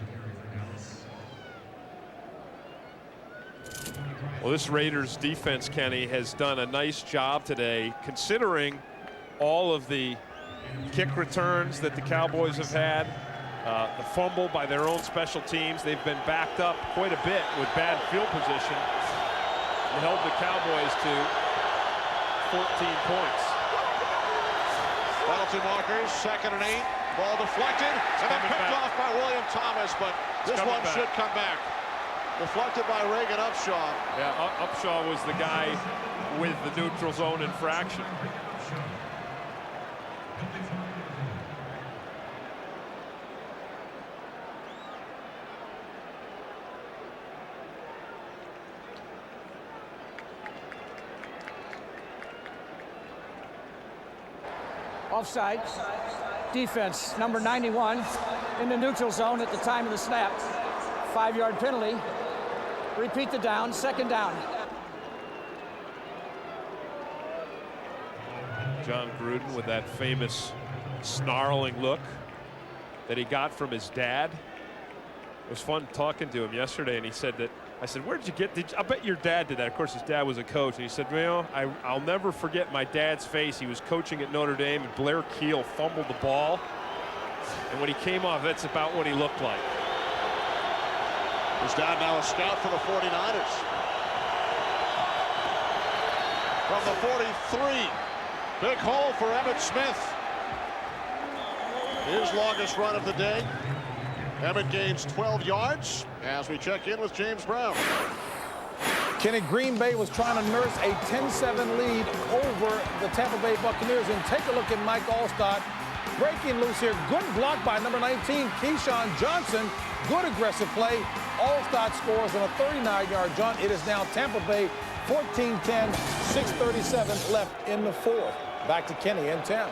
Well, this Raiders defense, Kenny, has done a nice job today, considering all of the kick returns that the Cowboys have had, the fumble by their own special teams. They've been backed up quite a bit with bad field position and held the Cowboys to 14 points. Penalty markers, 2nd and 8. Ball deflected, and then picked off by William Thomas, but this one should come back. Deflected by Reagan Upshaw. Yeah, Upshaw was the guy with the neutral zone infraction. Offside. Defense, number 91, in the neutral zone at the time of the snap. 5-yard penalty. Repeat the down, 2nd down. John Gruden with that famous snarling look that he got from his dad. It was fun talking to him yesterday, and he said that, I said, where did you get, I bet your dad did that. Of course, his dad was a coach. And he said, well, I'll never forget my dad's face. He was coaching at Notre Dame, and Blair Keel fumbled the ball. And when he came off, that's about what he looked like. His dad now a scout for the 49ers. From the 43, big hole for Emmitt Smith. His longest run of the day. Emmitt gains 12 yards as we check in with James Brown. Kenny, Green Bay was trying to nurse a 10-7 lead over the Tampa Bay Buccaneers. And take a look at Mike Allstott breaking loose here. Good block by number 19, Keyshawn Johnson. Good aggressive play. Allstott scores on a 39-yard jaunt. It is now Tampa Bay 14-10, 6:37 left in the 4th. Back to Kenny and Tim.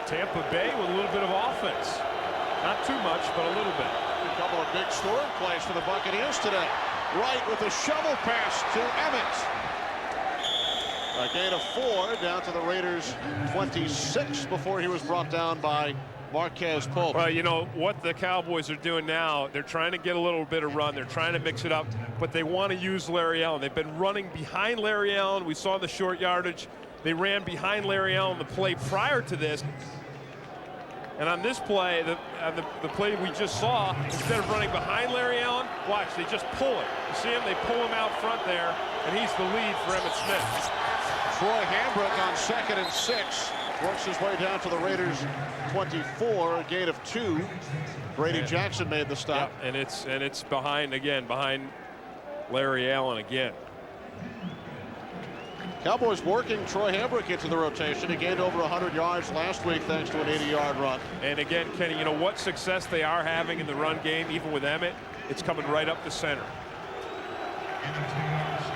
Tampa Bay with a little bit of offense. Not too much, but a little bit. A couple of big scoring plays for the Buccaneers today. Wright with a shovel pass to Emmitt. A gain of 4 down to the Raiders' 26 before he was brought down by Marquez Pope. Well, you know what the Cowboys are doing now, they're trying to get a little bit of run. They're trying to mix it up, but they want to use Larry Allen. They've been running behind Larry Allen. We saw the short yardage. They ran behind Larry Allen the play prior to this. And on this play, the play we just saw, instead of running behind Larry Allen, watch, they just pull it. You see him? They pull him out front there, and he's the lead for Emmitt Smith. Troy Hambrick on 2nd and 6. Works his way down to the Raiders' 24, a gain of 2. Brady Jackson made the stop. Yep, and it's behind Larry Allen again. Cowboys working Troy Hambrick into the rotation. He gained over 100 yards last week thanks to an 80-yard run. And again, Kenny, you know what success they are having in the run game, even with Emmitt, it's coming right up the center.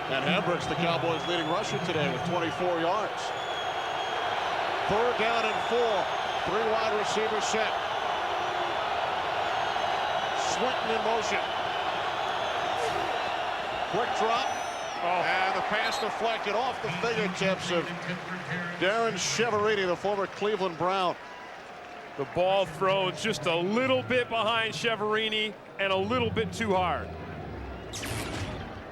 And Hambrick's the Cowboys' leading rusher today with 24 yards. 3rd down and 4. 3 wide receiver set. Swinton in motion. Quick drop. And the pass deflected off the fingertips of Darren Cheverini, the former Cleveland Brown. The ball thrown just a little bit behind Cheverini and a little bit too hard.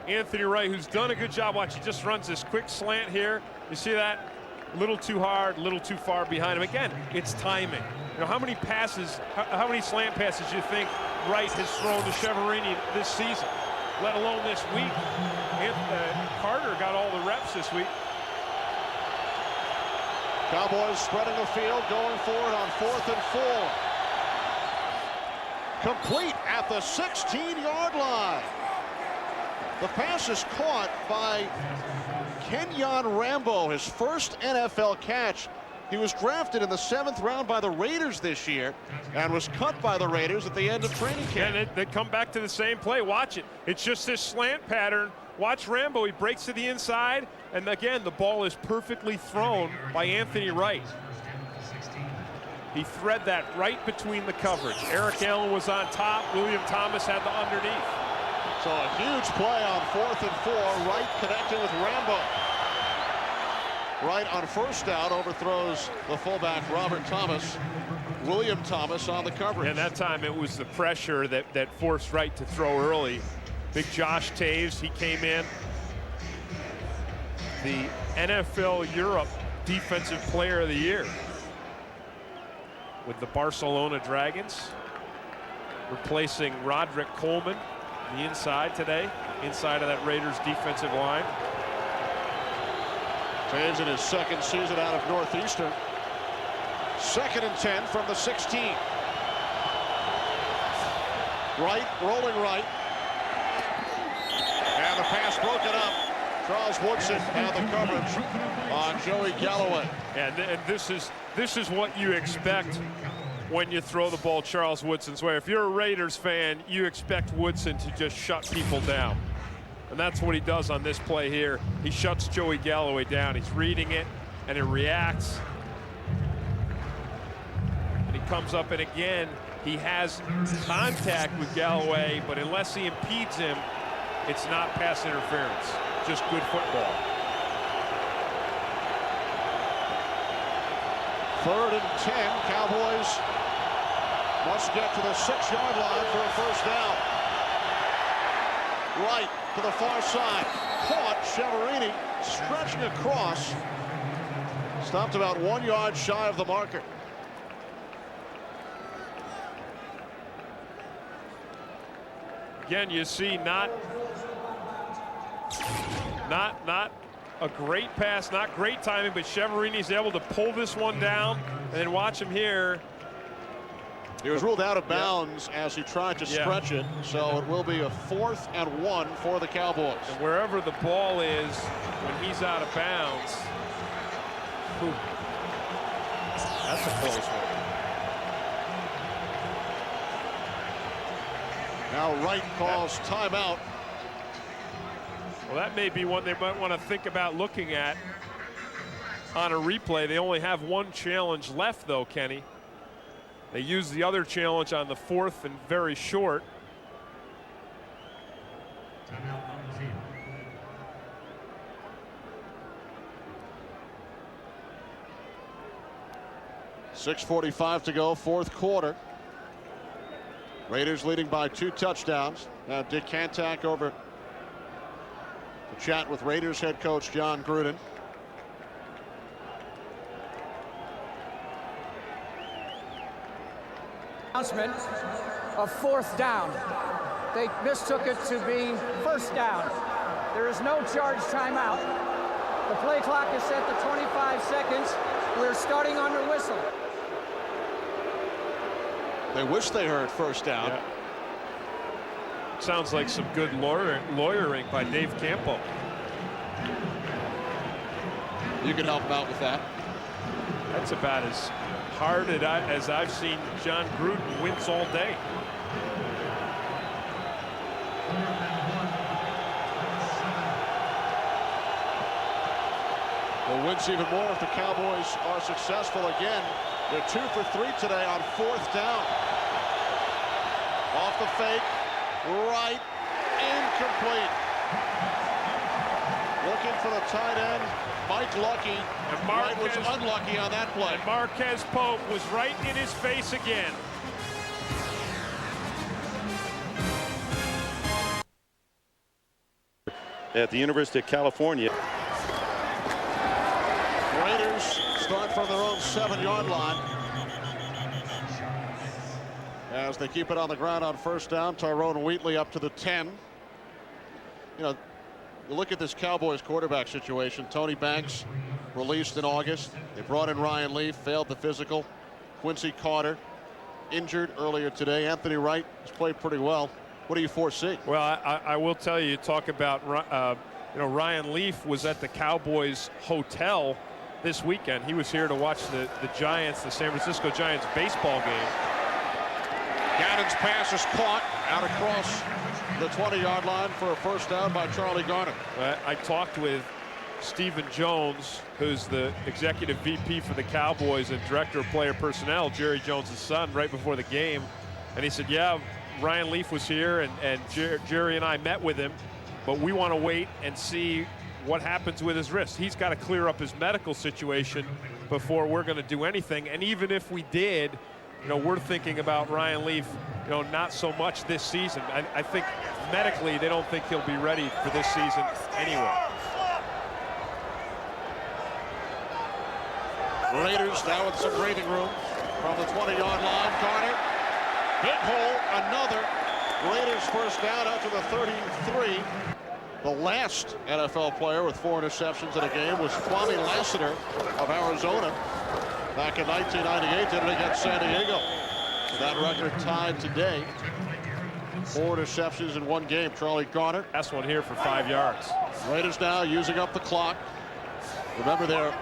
Anthony Wright, who's done a good job. Watch, he just runs this quick slant here. You see that? A little too hard, a little too far behind him. Again, it's timing. You know, how many passes, how many slant passes do you think Wright has thrown to Cheverini this season, let alone this week? Carter got all the reps this week. Cowboys spreading the field, going for it on 4th and 4. Complete at the 16-yard line. The pass is caught by Kenyon Rambo, his first NFL catch. He was drafted in the 7th round by the Raiders this year and was cut by the Raiders at the end of training camp. And they come back to the same play. Watch it. It's just this slant pattern. Watch Rambo. He breaks to the inside. And again, the ball is perfectly thrown by Anthony Wright. He thread that right between the coverage. Eric Allen was on top. William Thomas had the underneath. So a huge play on 4th and 4. Wright connecting with Rambo. Wright on first down overthrows the fullback Robert Thomas. William Thomas on the coverage. And that time it was the pressure that forced Wright to throw early. Big Josh Taves, he came in. The NFL Europe Defensive Player of the Year with the Barcelona Dragons, replacing Roderick Coleman, the inside today, inside of that Raiders defensive line. Taves in his 2nd season out of Northeastern. 2nd and 10 from the 16. Wright, rolling right. And the pass broken up. Charles Woodson had the coverage on Joey Galloway. And this is what you expect when you throw the ball Charles Woodson's way. If you're a Raiders fan, you expect Woodson to just shut people down. And that's what he does on this play here. He shuts Joey Galloway down. He's reading it, and it reacts. And he comes up, and again, he has contact with Galloway, but unless he impedes him, it's not pass interference. Just good football. 3rd and 10. Cowboys must get to the 6-yard line for a first down. Right to the far side. Caught. Cheverini stretching across. Stopped about 1 yard shy of the marker. Again, you see not a great pass, not great timing, but Cheverini's able to pull this one down, and then watch him here. He was ruled out of bounds as he tried to stretch it, so it will be a 4th and 1 for the Cowboys. And wherever the ball is when he's out of bounds, that's a close one. Now Wright calls timeout. Well, that may be one they might want to think about looking at on a replay. They only have one challenge left, though, Kenny. They used the other challenge on the 4th and very short. .6:45 to go, 4th quarter. Raiders leading by 2 touchdowns. Now Dick Cantak over to chat with Raiders head coach John Gruden. Announcement of 4th down. They mistook it to be 1st down. There is no charge timeout. The play clock is set to 25 seconds. We're starting on the whistle. They wish they heard 1st down. Yeah. Sounds like some good lawyering by Dave Campo. You can help him out with that. That's about as hard as I've seen John Gruden wince all day. They'll wince even more if the Cowboys are successful again. They're 2 for 3 today on 4th down. Off the fake, right, incomplete. Looking for the tight end, Mike Lucky. And Wright was unlucky on that play. And Marquez Pope was right in his face again. At the University of California. Raiders start from their own 7-yard line. as they keep it on the ground on first down. Tyrone Wheatley up to the 10. You know, you look at this Cowboys quarterback situation. Tony Banks released in August. They brought in Ryan Leaf, failed the physical. Quincy Carter injured earlier today. Anthony Wright has played pretty well. What do you foresee? Well, I will tell you, talk about, you know, Ryan Leaf was at the Cowboys hotel this weekend. He was here to watch the Giants, the San Francisco Giants baseball game. Gannon's pass is caught out across the 20-yard line for a first down by Charlie Garner. I talked with Stephen Jones, who's the executive VP for the Cowboys and director of player personnel, Jerry Jones' son, right before the game. And he said, yeah, Ryan Leaf was here, and Jerry and I met with him, but we want to wait and see what happens with his wrist. He's got to clear up his medical situation before we're going to do anything. And even if we did, you know, we're thinking about Ryan Leaf, you know, not so much this season. I think medically they don't think he'll be ready for this season anyway. Raiders now with some breathing room from the 20-yard line. Garner, big hole, another. Raiders first down out to the 33. The last NFL player with 4 interceptions in a game was Kwame Lassiter of Arizona back in 1998. Did it against San Diego. So that record tied today. 4 interceptions in one game. Charlie Garner. Last one here for 5 yards. Raiders now using up the clock. Remember their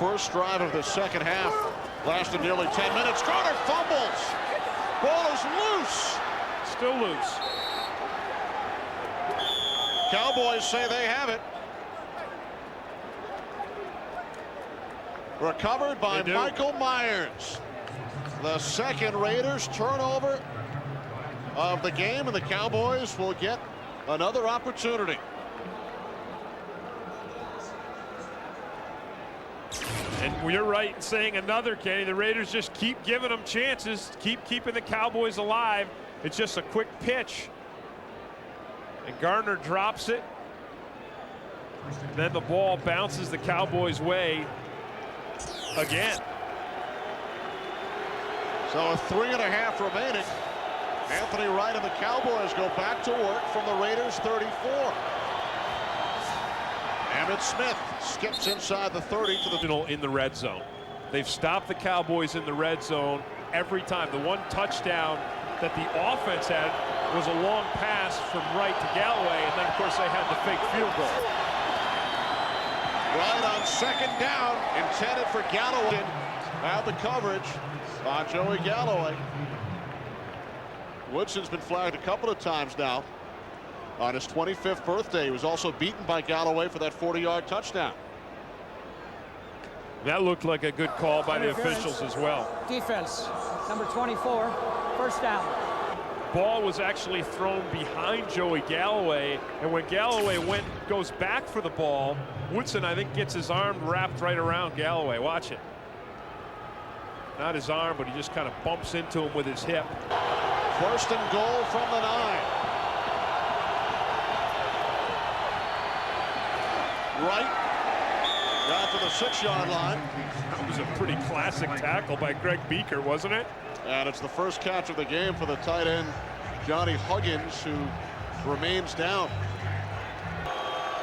first drive of the second half lasted nearly 10 minutes. Garner fumbles. Ball is loose. Still loose. Cowboys say they have it. Recovered by Michael Myers. The second Raiders turnover of the game, and the Cowboys will get another opportunity. And you're right in saying another, Kenny. The Raiders just keep giving them chances, keep keeping the Cowboys alive. It's just a quick pitch. And Gardner drops it. Then the ball bounces the Cowboys' way again. So a 3.5 remaining. Anthony Wright and the Cowboys go back to work from the Raiders 34. Emmitt Smith skips inside the 30 to the in the red zone. They've stopped the Cowboys in the red zone every time. The one touchdown that the offense had was a long pass from Wright to Galloway, and then of course they had the fake field goal. Right on second down, intended for Galloway. Had the coverage on Joey Galloway. Woodson's been flagged a couple of times now. On his 25th birthday, he was also beaten by Galloway for that 40-yard touchdown. That looked like a good call by the officials as well. Defense, number 24, first down. Ball was actually thrown behind Joey Galloway, and when Galloway goes back for the ball, Woodson, I think, gets his arm wrapped right around Galloway. Watch it. Not his arm, but he just kind of bumps into him with his hip. First and goal from the 9. Wright got to the 6-yard line. That was a pretty classic tackle by Greg Beaker, wasn't it? And it's the first catch of the game for the tight end, Johnny Huggins, who remains down.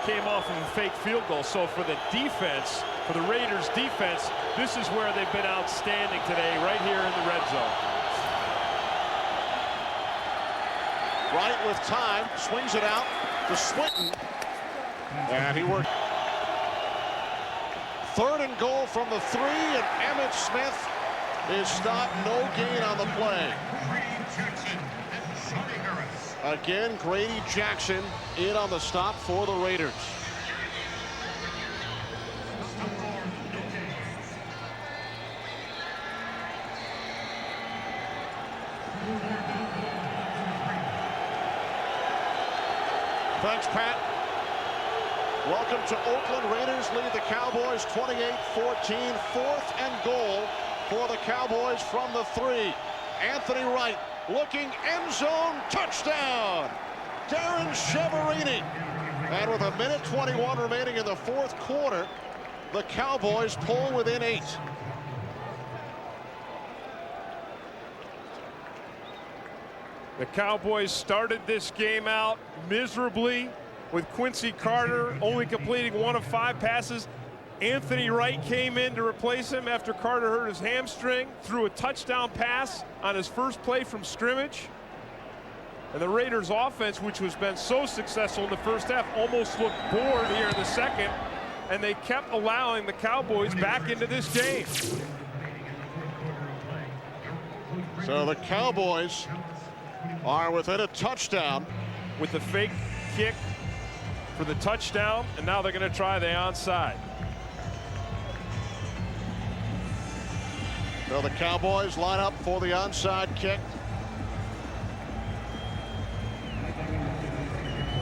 Came off of a fake field goal. So for the defense, for the Raiders defense, this is where they've been outstanding today, right here in the red zone. Wright with time, swings it out to Swinton. And he worked. Third and goal from the 3, and Emmitt Smith is stopped. No gain on the play. Again, Grady Jackson in on the stop for the Raiders. Thanks, Pat. Welcome to Oakland. Raiders lead the Cowboys 28-14. 4th and goal for the Cowboys from the 3. Anthony Wright looking, end zone, touchdown. Darren Cheverini. And with 1:21 remaining in the 4th quarter, the Cowboys pull within 8. The Cowboys started this game out miserably with Quincy Carter only completing 1 of 5 passes. Anthony Wright came in to replace him after Carter hurt his hamstring, threw a touchdown pass on his first play from scrimmage. And the Raiders offense, which has been so successful in the first half, almost looked bored here in the second, and they kept allowing the Cowboys back into this game. So the Cowboys are within a touchdown with the fake kick for the touchdown, and now they're going to try the onside. So the Cowboys line up for the onside kick.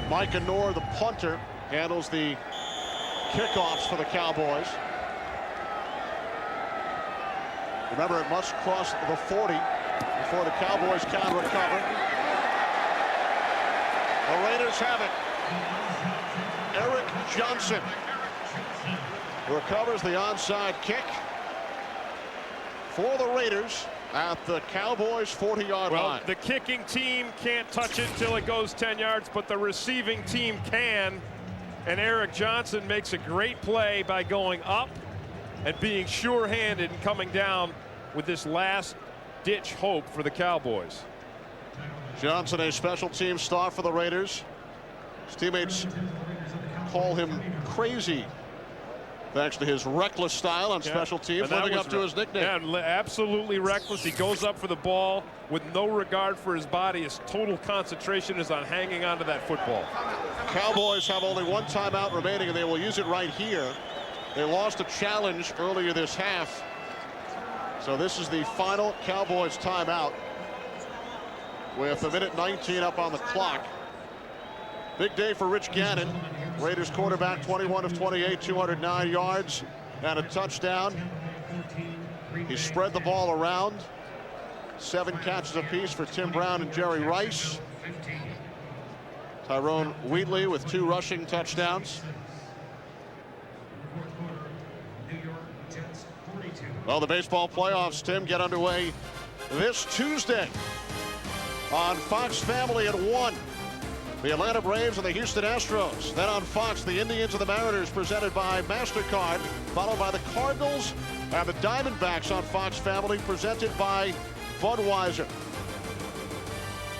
Micah Noor, the punter, handles the kickoffs for the Cowboys. Remember, it must cross the 40 before the Cowboys can recover. The Raiders have it. Eric Johnson recovers the onside kick for the Raiders at the Cowboys 40-yard line. Well, the kicking team can't touch it until it goes 10 yards, but the receiving team can. And Eric Johnson makes a great play by going up and being sure-handed and coming down with this last-ditch hope for the Cowboys. Johnson, a special team star for the Raiders. His teammates call him crazy, thanks to his reckless style on special teams, living up to his nickname. Yeah, absolutely reckless. He goes up for the ball with no regard for his body. His total concentration is on hanging onto that football. Cowboys have only 1 timeout remaining, and they will use it right here. They lost a challenge earlier this half. So this is the final Cowboys timeout with 1:19 up on the clock. Big day for Rich Gannon. Raiders quarterback, 21 of 28, 209 yards and a touchdown. He spread the ball around. 7 catches apiece for Tim Brown and Jerry Rice. Tyrone Wheatley with 2 rushing touchdowns. Well, the baseball playoffs, Tim, get underway this Tuesday on Fox Family at 1. The Atlanta Braves and the Houston Astros. Then on Fox, the Indians and the Mariners, presented by MasterCard, followed by the Cardinals and the Diamondbacks on Fox Family, presented by Budweiser.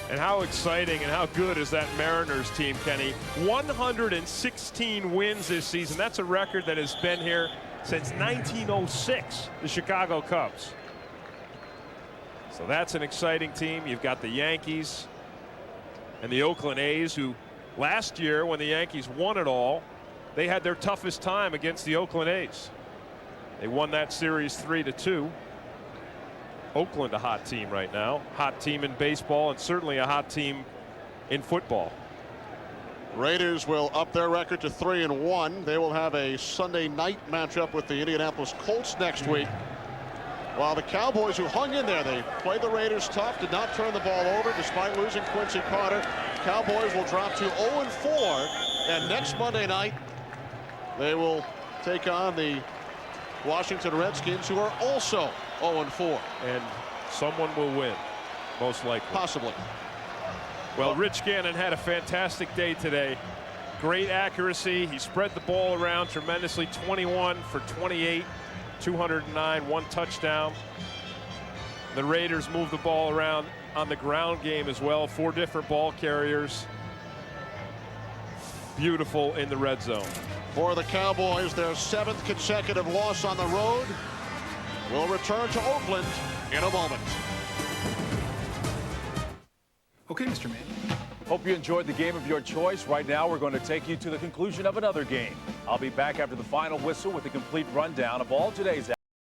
And how exciting and how good is that Mariners team, Kenny? 116 wins this season. That's a record that has been here since 1906, the Chicago Cubs. So that's an exciting team. You've got the Yankees and the Oakland A's, who last year, when the Yankees won it all, they had their toughest time against the Oakland A's. They won that series 3-2. Oakland, a hot team right now. Hot team in baseball and certainly a hot team in football. Raiders will up their record to 3-1. They will have a Sunday night matchup with the Indianapolis Colts next week. While the Cowboys, who hung in there, they played the Raiders tough, did not turn the ball over despite losing Quincy Carter. Cowboys will drop to 0-4, and next Monday night they will take on the Washington Redskins, who are also 0-4. And someone will win, most likely. Possibly. Well, Rich Gannon had a fantastic day today. Great accuracy. He spread the ball around tremendously. 21 for 28, 209, 1 touchdown. The Raiders moved the ball around on the ground game as well. 4 different ball carriers. Beautiful in the red zone. For the Cowboys, their 7th consecutive loss on the road. Will return to Oakland in a moment. Okay, Mr. Man. Hope you enjoyed the game of your choice. Right now, we're going to take you to the conclusion of another game. I'll be back after the final whistle with a complete rundown of all today's